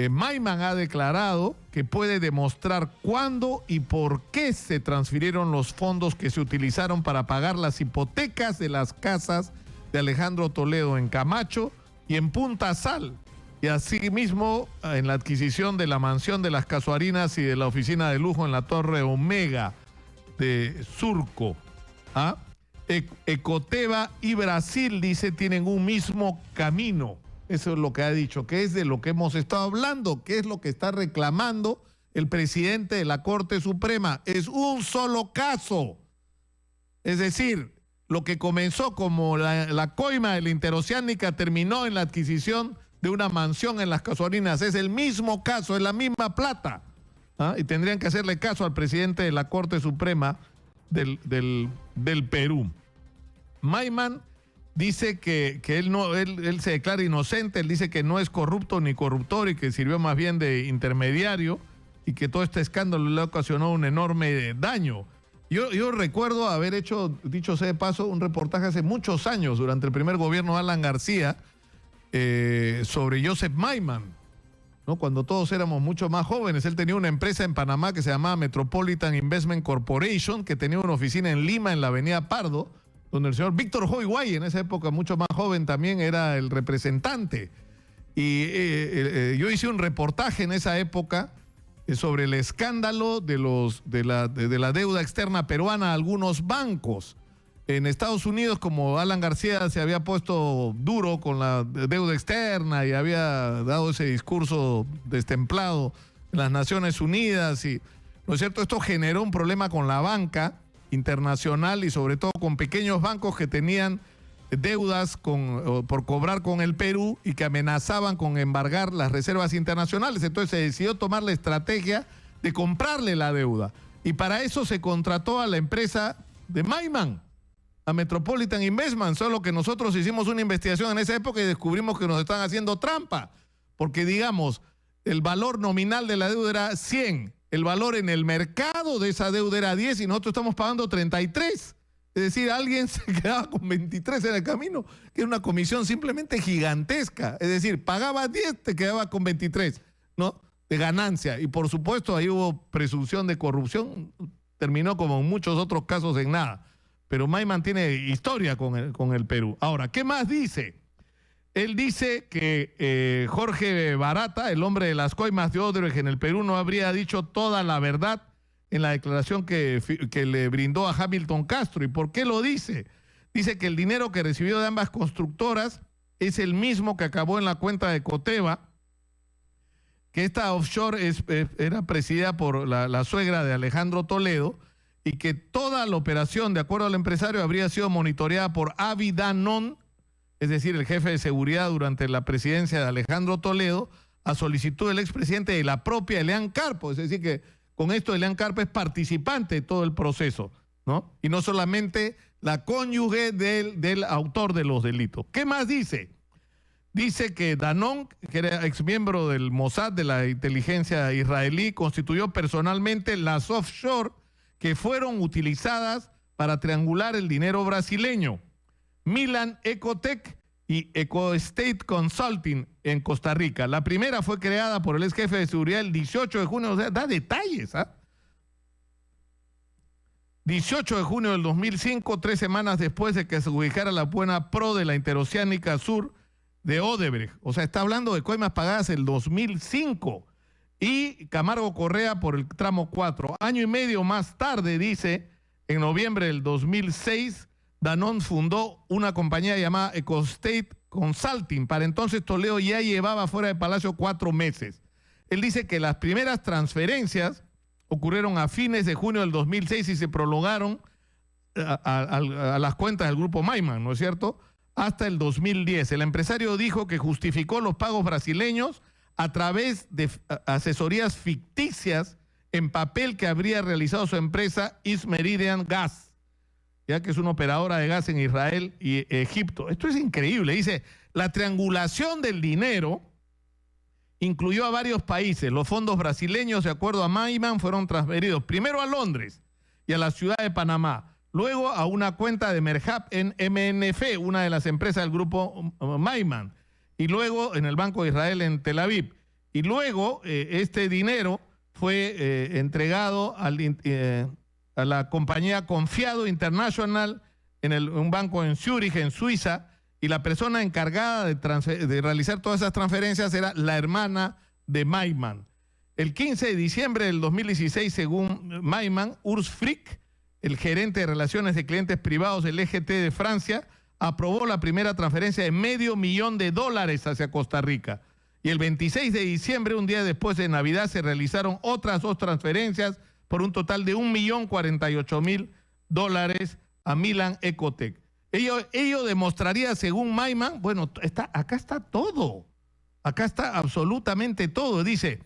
Maiman ha declarado que puede demostrar cuándo y por qué se transfirieron los fondos que se utilizaron para pagar las hipotecas de las casas de Alejandro Toledo en Camacho y en Punta Sal, y asimismo en la adquisición de la mansión de las Casuarinas y de la oficina de lujo en la Torre Omega de Surco. Ecoteva y Brasil, dice, tienen un mismo camino. Eso es lo que ha dicho, que es de lo que hemos estado hablando, que es lo que está reclamando el presidente de la Corte Suprema. Es un solo caso. Es decir, lo que comenzó como la coima de la interoceánica terminó en la adquisición de una mansión en Las Casuarinas. Es el mismo caso, es la misma plata. ¿Ah? Y tendrían que hacerle caso al presidente de la Corte Suprema del Perú. Maiman dice que él se declara inocente, él dice que no es corrupto ni corruptor y que sirvió más bien de intermediario y que todo este escándalo le ocasionó un enorme daño. Yo recuerdo haber hecho, dicho sea de paso, un reportaje hace muchos años, durante el primer gobierno de Alan García, sobre Joseph Maiman, ¿no? Cuando todos éramos mucho más jóvenes. Él tenía una empresa en Panamá que se llamaba Metropolitan Investment Corporation, que tenía una oficina en Lima, en la avenida Pardo, donde el señor Víctor Hoy Guay, en esa época mucho más joven, también era el representante. Y yo hice un reportaje en esa época sobre el escándalo de la deuda externa peruana a algunos bancos. En Estados Unidos, como Alan García se había puesto duro con la deuda externa y había dado ese discurso destemplado en las Naciones Unidas, y, ¿no es cierto?, esto generó un problema con la banca internacional y sobre todo con pequeños bancos que tenían deudas por cobrar con el Perú y que amenazaban con embargar las reservas internacionales. Entonces se decidió tomar la estrategia de comprarle la deuda. Y para eso se contrató a la empresa de Maiman, a Metropolitan Investment, solo que nosotros hicimos una investigación en esa época y descubrimos que nos están haciendo trampa, porque digamos, el valor nominal de la deuda era 100, el valor en el mercado de esa deuda era 10 y nosotros estamos pagando 33. Es decir, alguien se quedaba con 23 en el camino, que era una comisión simplemente gigantesca. Es decir, pagaba 10, te quedaba con 23, ¿no?, de ganancia. Y por supuesto ahí hubo presunción de corrupción, terminó como en muchos otros casos en nada. Pero Maiman tiene historia con el Perú. Ahora, ¿qué más dice? Él dice que Jorge Barata, el hombre de las coimas de Odebrecht en el Perú, no habría dicho toda la verdad en la declaración que le brindó a Hamilton Castro. ¿Y por qué lo dice? Dice que el dinero que recibió de ambas constructoras es el mismo que acabó en la cuenta de Coteva, que esta offshore era presidida por la suegra de Alejandro Toledo, y que toda la operación, de acuerdo al empresario, habría sido monitoreada por Avi Danon, es decir, el jefe de seguridad durante la presidencia de Alejandro Toledo, a solicitud del expresidente de la propia Elian Carpo. Es decir, que con esto Elian Carpo es participante de todo el proceso, ¿no? Y no solamente la cónyuge del autor de los delitos. ¿Qué más dice? Dice que Danon, que era exmiembro del Mossad, de la inteligencia israelí, constituyó personalmente las offshore que fueron utilizadas para triangular el dinero brasileño. Milan Ecotech y EcoState Consulting en Costa Rica. La primera fue creada por el ex jefe de seguridad el 18 de junio, o sea, da detalles, ¿ah? 18 de junio del 2005, 3 semanas después de que se ubicara la buena pro de la Interoceánica Sur de Odebrecht. O sea, está hablando de coimas pagadas el 2005. Y Camargo Correa por el tramo 4. Año y medio más tarde, dice, en noviembre del 2006, Danon fundó una compañía llamada EcoState Consulting. Para entonces Toledo ya llevaba fuera de Palacio 4 meses. Él dice que las primeras transferencias ocurrieron a fines de junio del 2006 y se prolongaron a las cuentas del grupo Maiman, ¿no es cierto?, hasta el 2010. El empresario dijo que justificó los pagos brasileños a través de asesorías ficticias en papel que habría realizado su empresa East Meridian Gas, ya que es una operadora de gas en Israel y Egipto. Esto es increíble. Dice, la triangulación del dinero incluyó a varios países. Los fondos brasileños, de acuerdo a Maiman, fueron transferidos primero a Londres y a la ciudad de Panamá, luego a una cuenta de Merhab en MNF, una de las empresas del grupo Maiman, y luego en el Banco de Israel en Tel Aviv. Y luego este dinero fue entregado a la compañía Confiado International en un banco en Zúrich, en Suiza, y la persona encargada de realizar todas esas transferencias era la hermana de Maiman. El 15 de diciembre del 2016, según Maiman, Urs Frick, el gerente de relaciones de clientes privados del EGT de Francia, aprobó la primera transferencia de $500,000 hacia Costa Rica. Y el 26 de diciembre, un día después de Navidad, se realizaron otras 2 transferencias por un total de $1,048,000 a Milan Ecotech. Ello demostraría, según Maiman, bueno, acá está todo. Acá está absolutamente todo. Dice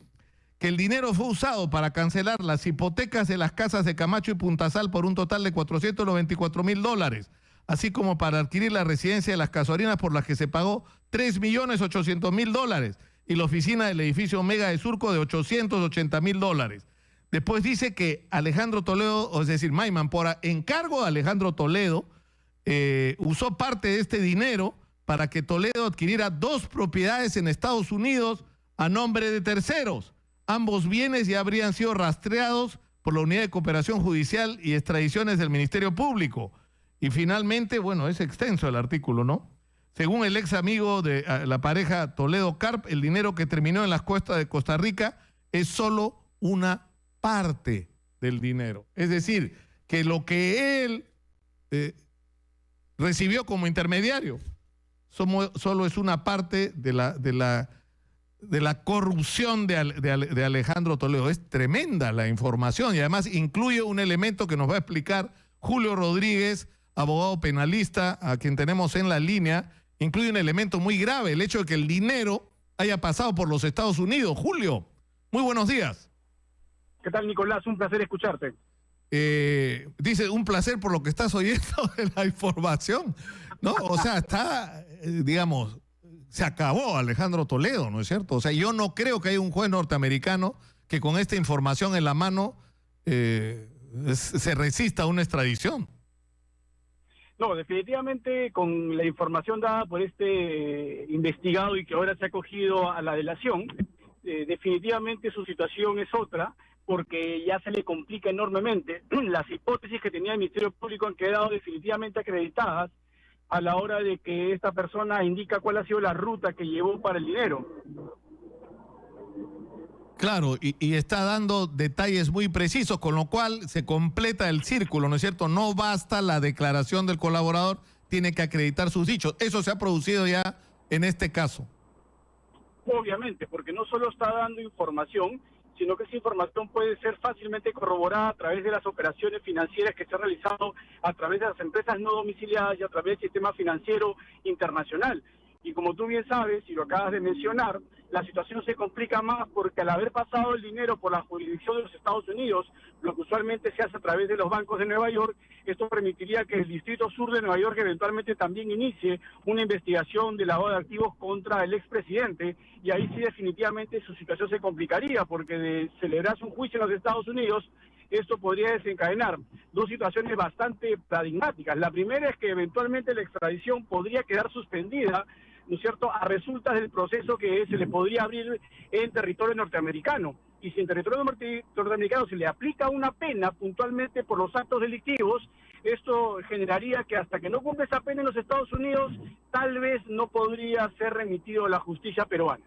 que el dinero fue usado para cancelar las hipotecas de las casas de Camacho y Puntasal por un total de $494,000, así como para adquirir la residencia de las Casuarinas, por las que se pagó $3,800,000, y la oficina del edificio Omega de Surco de $880,000. Después dice que Alejandro Toledo, es decir, Maiman, por encargo de Alejandro Toledo, usó parte de este dinero para que Toledo adquiriera 2 propiedades en Estados Unidos a nombre de terceros. Ambos bienes ya habrían sido rastreados por la Unidad de Cooperación Judicial y Extradiciones del Ministerio Público. Y finalmente, bueno, es extenso el artículo, ¿no? Según el ex amigo de la pareja Toledo Carp, el dinero que terminó en las costas de Costa Rica es solo una parte del dinero. Es decir, que lo que él recibió como intermediario solo es una parte de la corrupción de Alejandro Toledo. Es tremenda la información y además incluye un elemento que nos va a explicar Julio Rodríguez, abogado penalista, a quien tenemos en la línea. Incluye un elemento muy grave, el hecho de que el dinero haya pasado por los Estados Unidos. Julio, muy buenos días. ¿Qué tal, Nicolás? Un placer escucharte. Dice, un placer por lo que estás oyendo de la información, ¿no? O sea, está, digamos, se acabó Alejandro Toledo, ¿no es cierto? O sea, yo no creo que haya un juez norteamericano que con esta información en la mano se resista a una extradición. No, definitivamente con la información dada por este investigado y que ahora se ha acogido a la delación, definitivamente su situación es otra, porque ya se le complica enormemente. Las hipótesis que tenía el Ministerio Público han quedado definitivamente acreditadas a la hora de que esta persona indica cuál ha sido la ruta que llevó para el dinero. Claro, y está dando detalles muy precisos, con lo cual se completa el círculo, ¿no es cierto? No basta la declaración del colaborador, tiene que acreditar sus dichos. Eso se ha producido ya en este caso. Obviamente, porque no solo está dando información, sino que esa información puede ser fácilmente corroborada a través de las operaciones financieras que se han realizado a través de las empresas no domiciliadas y a través del sistema financiero internacional. Y como tú bien sabes, y lo acabas de mencionar, la situación se complica más porque al haber pasado el dinero por la jurisdicción de los Estados Unidos, lo que usualmente se hace a través de los bancos de Nueva York, esto permitiría que el Distrito Sur de Nueva York eventualmente también inicie una investigación de lavado de activos contra el expresidente, y ahí sí definitivamente su situación se complicaría, porque de celebrarse un juicio en los Estados Unidos, esto podría desencadenar 2 situaciones bastante paradigmáticas. La primera es que eventualmente la extradición podría quedar suspendida, ¿no es cierto?, a resultas del proceso que se le podría abrir en territorio norteamericano. Y si en territorio norteamericano se le aplica una pena puntualmente por los actos delictivos, esto generaría que hasta que no cumpla esa pena en los Estados Unidos, tal vez no podría ser remitido a la justicia peruana.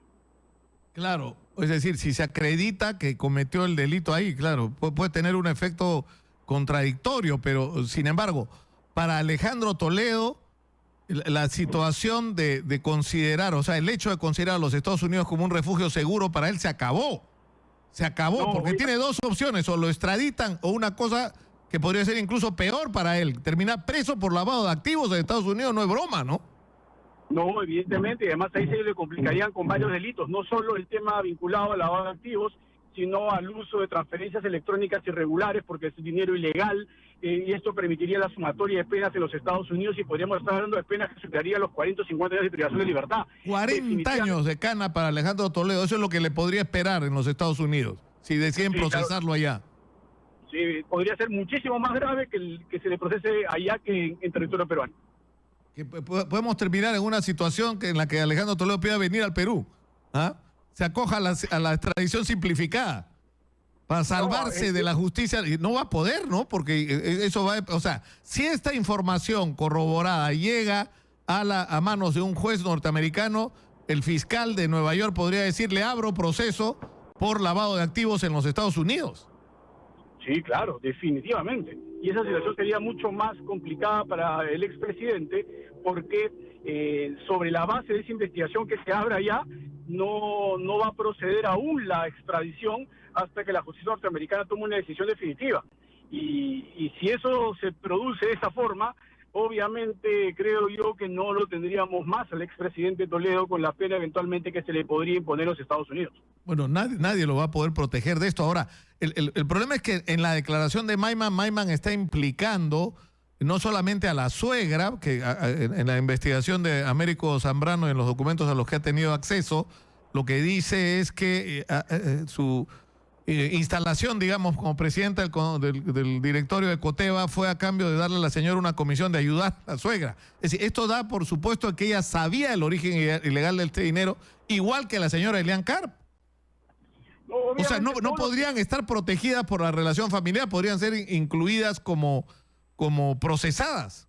Claro, es decir, si se acredita que cometió el delito ahí, claro, puede tener un efecto contradictorio, pero sin embargo, para Alejandro Toledo, la situación de considerar, o sea, el hecho de considerar a los Estados Unidos como un refugio seguro para él se acabó. Se acabó, no, porque tiene 2 opciones, o lo extraditan o una cosa que podría ser incluso peor para él, terminar preso por lavado de activos en Estados Unidos. No es broma, ¿no? No, evidentemente, y además ahí se le complicarían con varios delitos, no solo el tema vinculado al lavado de activos, sino al uso de transferencias electrónicas irregulares, porque es dinero ilegal, y esto permitiría la sumatoria de penas en los Estados Unidos, y podríamos estar hablando de penas que superarían los 40 o 50 años de privación de libertad. 40 años de cana para Alejandro Toledo, eso es lo que le podría esperar en los Estados Unidos, si deciden procesarlo allá. Sí, podría ser muchísimo más grave que se le procese allá que en territorio peruano. Que podemos terminar en una situación en la que Alejandro Toledo pida venir al Perú, ¿ah? Se acoja a la extradición simplificada para salvarse de la justicia. No va a poder, ¿no? Porque eso va, o sea, si esta información corroborada llega a manos de un juez norteamericano, el fiscal de Nueva York podría decirle: abro proceso por lavado de activos en los Estados Unidos. Sí, claro, definitivamente. Y esa situación sería mucho más complicada para el expresidente porque sobre la base de esa investigación que se abra ya, no va a proceder aún la extradición hasta que la justicia norteamericana tome una decisión definitiva. Y si eso se produce de esa forma, obviamente creo yo que no lo tendríamos más al expresidente Toledo con la pena eventualmente que se le podría imponer a los Estados Unidos. Bueno, nadie lo va a poder proteger de esto. Ahora, el problema es que en la declaración de Maiman está implicando no solamente a la suegra, que en la investigación de Américo Zambrano, en los documentos a los que ha tenido acceso, lo que dice es que su instalación, digamos, como presidenta del directorio de Coteva fue a cambio de darle a la señora una comisión de ayudar a la suegra. Es decir, esto da por supuesto que ella sabía el origen ilegal de este dinero, igual que la señora Elian Carp. O sea, no podrían estar protegidas por la relación familiar, podrían ser incluidas como procesadas.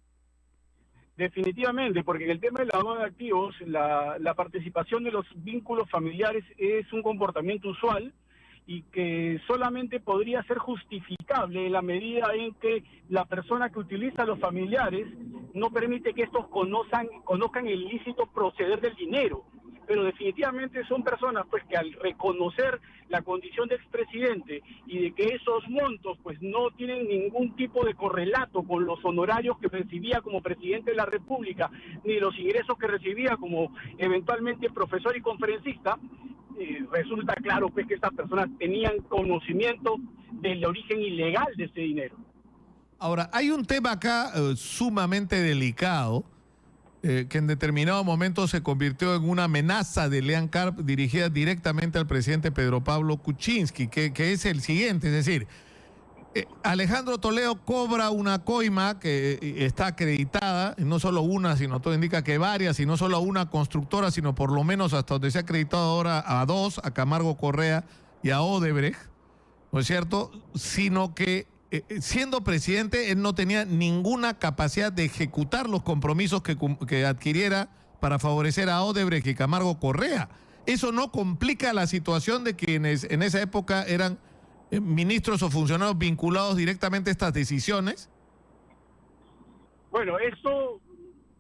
Definitivamente, porque en el tema del lavado de activos, la participación de los vínculos familiares es un comportamiento usual y que solamente podría ser justificable en la medida en que la persona que utiliza a los familiares no permite que estos conozcan el ilícito proceder del dinero. Pero definitivamente son personas pues que al reconocer la condición de expresidente y de que esos montos pues no tienen ningún tipo de correlato con los honorarios que recibía como presidente de la República, ni los ingresos que recibía como eventualmente profesor y conferencista, resulta claro pues que estas personas tenían conocimiento del origen ilegal de ese dinero. Ahora, hay un tema acá sumamente delicado, que en determinado momento se convirtió en una amenaza de Elian Carp dirigida directamente al presidente Pedro Pablo Kuczynski, que es el siguiente, es decir, Alejandro Toledo cobra una coima que está acreditada, y no solo una, sino todo indica que varias, y no solo una constructora, sino por lo menos hasta donde se ha acreditado ahora a dos, a Camargo Correa y a Odebrecht, ¿no es cierto? Sino que siendo presidente, él no tenía ninguna capacidad de ejecutar los compromisos que adquiriera para favorecer a Odebrecht y Camargo Correa. ¿Eso no complica la situación de quienes en esa época eran ministros o funcionarios vinculados directamente a estas decisiones? Bueno, eso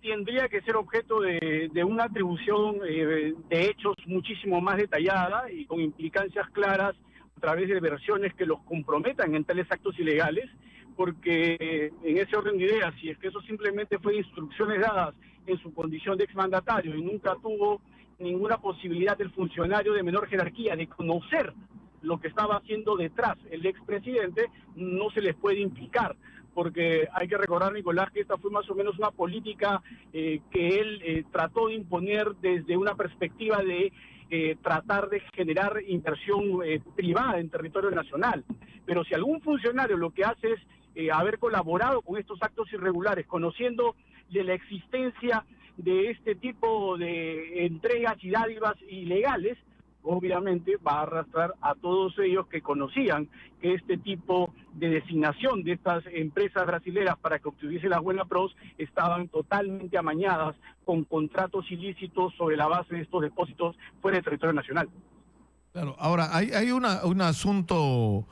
tendría que ser objeto de una atribución de hechos muchísimo más detallada y con implicancias claras a través de versiones que los comprometan en tales actos ilegales, porque en ese orden de ideas, si es que eso simplemente fue instrucciones dadas en su condición de exmandatario y nunca tuvo ninguna posibilidad del funcionario de menor jerarquía de conocer lo que estaba haciendo detrás el expresidente, no se les puede implicar, porque hay que recordar, Nicolás, que esta fue más o menos una política que él trató de imponer desde una perspectiva de tratar de generar inversión privada en territorio nacional. Pero si algún funcionario lo que hace es haber colaborado con estos actos irregulares, conociendo de la existencia de este tipo de entregas y dádivas ilegales, obviamente va a arrastrar a todos ellos que conocían que este tipo de designación de estas empresas brasileras para que obtuviesen la buena pros estaban totalmente amañadas con contratos ilícitos sobre la base de estos depósitos fuera del territorio nacional. Claro, ahora hay un asunto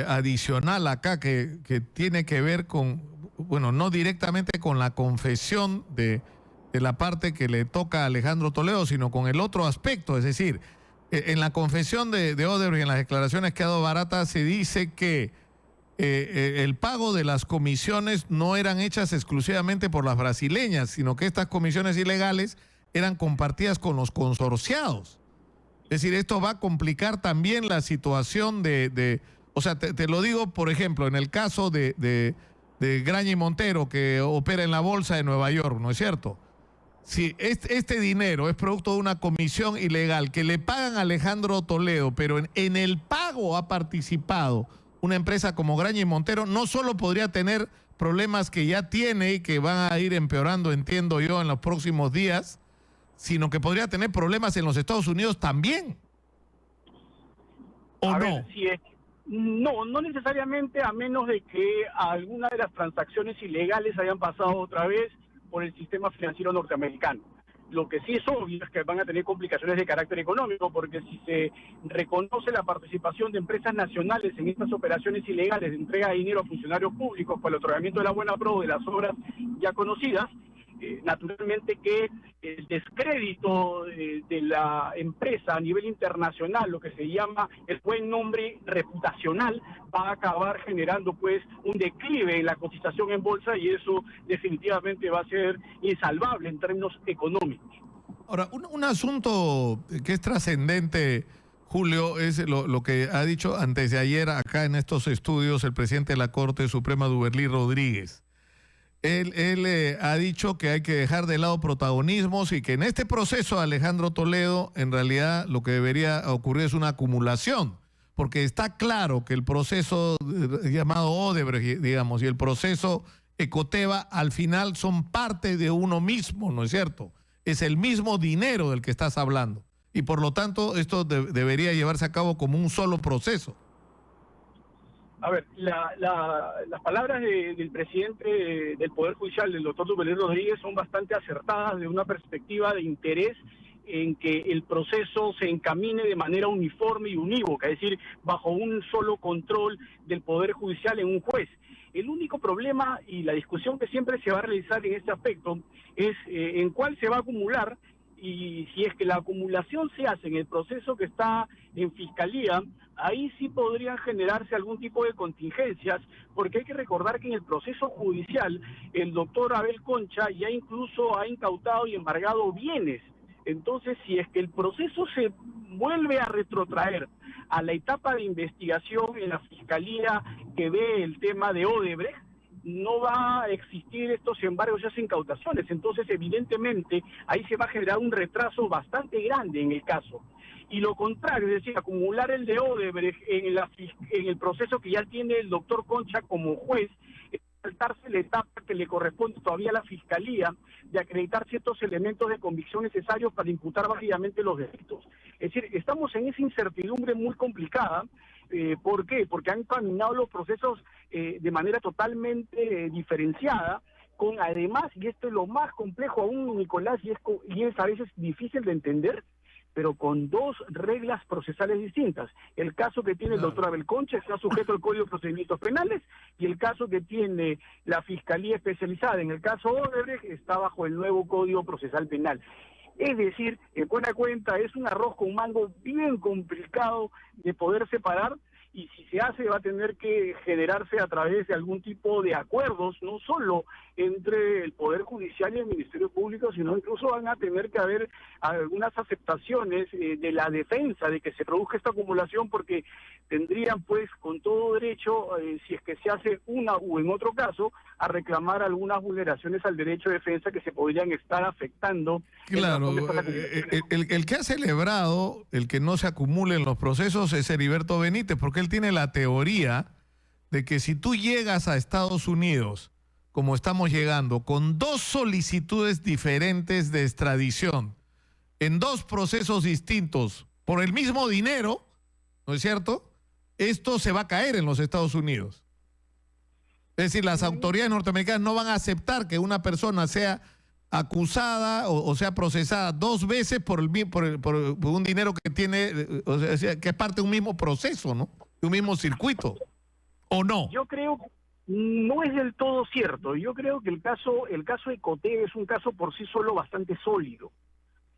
adicional acá que tiene que ver con, bueno, no directamente con la confesión de la parte que le toca a Alejandro Toledo, sino con el otro aspecto, es decir, en la confesión de Odebrecht y en las declaraciones que ha dado Barata se dice que el pago de las comisiones no eran hechas exclusivamente por las brasileñas, sino que estas comisiones ilegales eran compartidas con los consorciados. Es decir, esto va a complicar también la situación o sea, te lo digo, por ejemplo, en el caso de Graña y Montero, que opera en la bolsa de Nueva York, ¿no es cierto? Si este dinero es producto de una comisión ilegal que le pagan a Alejandro Toledo, pero en el pago ha participado una empresa como Graña y Montero, no solo podría tener problemas que ya tiene y que van a ir empeorando, entiendo yo, en los próximos días, sino que podría tener problemas en los Estados Unidos también. ¿O no? No necesariamente, a menos de que alguna de las transacciones ilegales hayan pasado otra vez por el sistema financiero norteamericano. Lo que sí es obvio es que van a tener complicaciones de carácter económico, porque si se reconoce la participación de empresas nacionales en estas operaciones ilegales de entrega de dinero a funcionarios públicos para el otorgamiento de la buena pro de las obras ya conocidas, naturalmente que el descrédito de la empresa a nivel internacional, lo que se llama el buen nombre reputacional, va a acabar generando pues un declive en la cotización en bolsa, y eso definitivamente va a ser insalvable en términos económicos. Ahora, un asunto que es trascendente, Julio, es lo que ha dicho antes de ayer acá en estos estudios el presidente de la Corte Suprema, Duberlí Rodríguez. Él ha dicho que hay que dejar de lado protagonismos y que en este proceso, Alejandro Toledo, en realidad lo que debería ocurrir es una acumulación, porque está claro que el proceso llamado Odebrecht, digamos, y el proceso Ecoteva al final son parte de uno mismo, ¿no es cierto? Es el mismo dinero del que estás hablando y por lo tanto esto debería llevarse a cabo como un solo proceso. A ver, las palabras del presidente del Poder Judicial, del doctor Duberlí Rodríguez, son bastante acertadas de una perspectiva de interés en que el proceso se encamine de manera uniforme y unívoca, es decir, bajo un solo control del Poder Judicial en un juez. El único problema y la discusión que siempre se va a realizar en este aspecto es en cuál se va a acumular, y si es que la acumulación se hace en el proceso que está en Fiscalía, ahí sí podrían generarse algún tipo de contingencias, porque hay que recordar que en el proceso judicial el doctor Abel Concha ya incluso ha incautado y embargado bienes. Entonces, si es que el proceso se vuelve a retrotraer a la etapa de investigación en la Fiscalía que ve el tema de Odebrecht, no va a existir estos embargos y esas incautaciones. Entonces, evidentemente, ahí se va a generar un retraso bastante grande en el caso. Y lo contrario, es decir, acumular el de Odebrecht en el proceso que ya tiene el doctor Concha como juez, saltarse la etapa que le corresponde todavía a la Fiscalía de acreditar ciertos elementos de convicción necesarios para imputar válidamente los delitos. Es decir, estamos en esa incertidumbre muy complicada. ¿Por qué? Porque han caminado los procesos de manera totalmente diferenciada, con además, y esto es lo más complejo aún, Nicolás, y es a veces difícil de entender, pero con dos reglas procesales distintas. El caso que tiene el doctor Abel Concha está sujeto al Código de Procedimientos Penales, y el caso que tiene la Fiscalía Especializada, en el caso Odebrecht, está bajo el nuevo Código Procesal Penal. Es decir, en buena cuenta, es un arroz con mango bien complicado de poder separar, y si se hace va a tener que generarse a través de algún tipo de acuerdos, no solo entre el Poder Judicial y el Ministerio Público, sino incluso van a tener que haber algunas aceptaciones de la defensa de que se produzca esta acumulación, porque tendrían pues con todo derecho, si es que se hace una u en otro caso, a reclamar algunas vulneraciones al derecho de defensa que se podrían estar afectando. Claro, el que ha celebrado el que no se acumulen los procesos es Heriberto Benítez, porque él tiene la teoría de que si tú llegas a Estados Unidos, como estamos llegando, con dos solicitudes diferentes de extradición, en dos procesos distintos, por el mismo dinero, ¿no es cierto?, esto se va a caer en los Estados Unidos. Es decir, las autoridades norteamericanas no van a aceptar que una persona sea acusada o sea procesada dos veces por un dinero que tiene, o sea, que es parte de un mismo proceso, ¿no?, de un mismo circuito, ¿o no? Yo creo que no es del todo cierto. Yo creo que el caso Ecoteva es un caso por sí solo bastante sólido.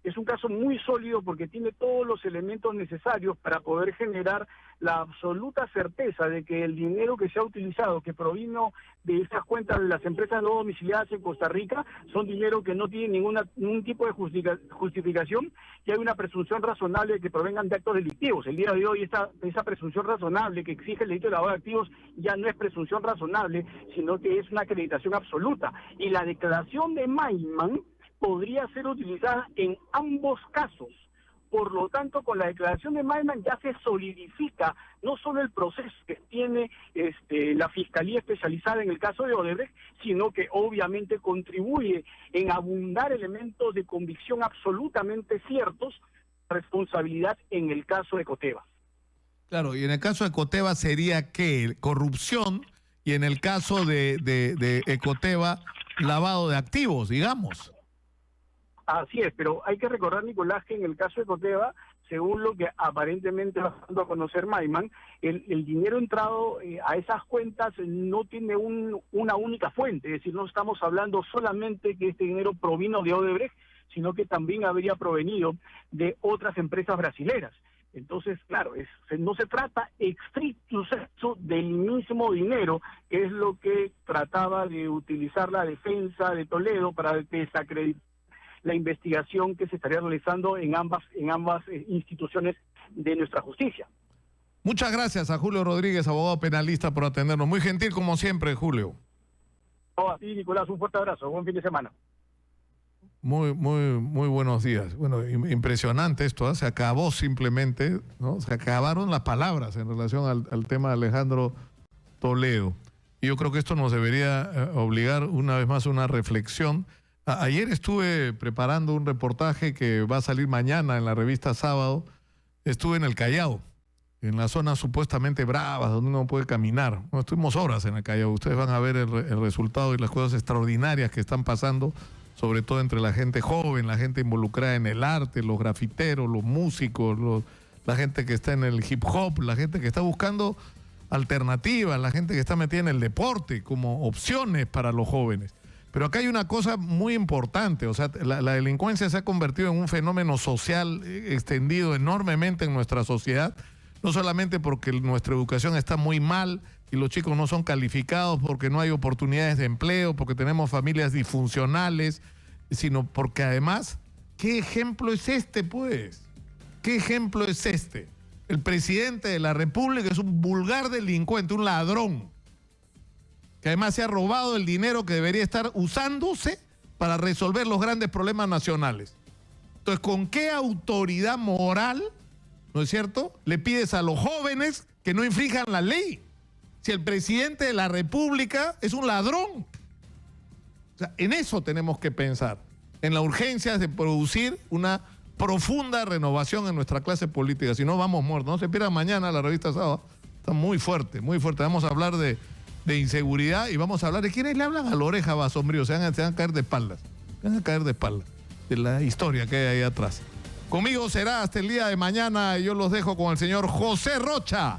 Es un caso muy sólido porque tiene todos los elementos necesarios para poder generar la absoluta certeza de que el dinero que se ha utilizado, que provino de esas cuentas de las empresas no domiciliadas en Costa Rica, son dinero que no tiene ningún tipo de justificación, y hay una presunción razonable de que provengan de actos delictivos. El día de hoy esa presunción razonable que exige el delito de lavado de activos ya no es presunción razonable, sino que es una acreditación absoluta. Y la declaración de Maiman podría ser utilizada en ambos casos. Por lo tanto, con la declaración de Maiman ya se solidifica no solo el proceso que tiene la Fiscalía Especializada en el caso de Odebrecht, sino que obviamente contribuye en abundar elementos de convicción absolutamente ciertos, responsabilidad en el caso de Ecoteva. Claro, y en el caso de Ecoteva sería ¿qué? Corrupción, y en el caso de Ecoteva, lavado de activos, digamos. Así es, pero hay que recordar, Nicolás, que en el caso de Coteva, según lo que aparentemente va dando a conocer Maiman, el dinero entrado a esas cuentas no tiene una única fuente, es decir, no estamos hablando solamente que este dinero provino de Odebrecht, sino que también habría provenido de otras empresas brasileras. Entonces, claro, no se trata estricto del mismo dinero, que es lo que trataba de utilizar la defensa de Toledo para desacreditar la investigación que se estaría realizando en ambas instituciones de nuestra justicia. Muchas gracias a Julio Rodríguez, abogado penalista, por atendernos. Muy gentil como siempre, Julio. A ti, Nicolás, un fuerte abrazo. Buen fin de semana. Muy buenos días. Bueno, impresionante esto, ¿eh? Se acabó simplemente, ¿no? Se acabaron las palabras en relación al tema de Alejandro Toledo. Y yo creo que esto nos debería obligar una vez más a una reflexión. Ayer estuve preparando un reportaje que va a salir mañana en la revista Sábado. Estuve en el Callao, en las zonas supuestamente bravas, donde uno puede caminar. Bueno, estuvimos horas en el Callao. Ustedes van a ver el resultado y las cosas extraordinarias que están pasando, sobre todo entre la gente joven, la gente involucrada en el arte, los grafiteros, los músicos, la gente que está en el hip hop, la gente que está buscando alternativas, la gente que está metida en el deporte como opciones para los jóvenes. Pero acá hay una cosa muy importante, o sea, la delincuencia se ha convertido en un fenómeno social extendido enormemente en nuestra sociedad, no solamente porque nuestra educación está muy mal y los chicos no son calificados, porque no hay oportunidades de empleo, porque tenemos familias disfuncionales, sino porque además, ¿qué ejemplo es este, pues? ¿Qué ejemplo es este? El presidente de la República es un vulgar delincuente, un ladrón, que además se ha robado el dinero que debería estar usándose para resolver los grandes problemas nacionales. Entonces, ¿con qué autoridad moral, no es cierto, le pides a los jóvenes que no infrinjan la ley? Si el presidente de la República es un ladrón. O sea, en eso tenemos que pensar, en la urgencia de producir una profunda renovación en nuestra clase política. Si no, vamos muertos. No se pierdan mañana la revista Sábado. Está muy fuerte, muy fuerte. Vamos a hablar de inseguridad y vamos a hablar de quiénes le hablan a la oreja, va, sombrío. Se van a caer de espaldas. Se van a caer de espaldas de la historia que hay ahí atrás. Conmigo será hasta el día de mañana. Yo los dejo con el señor José Rocha.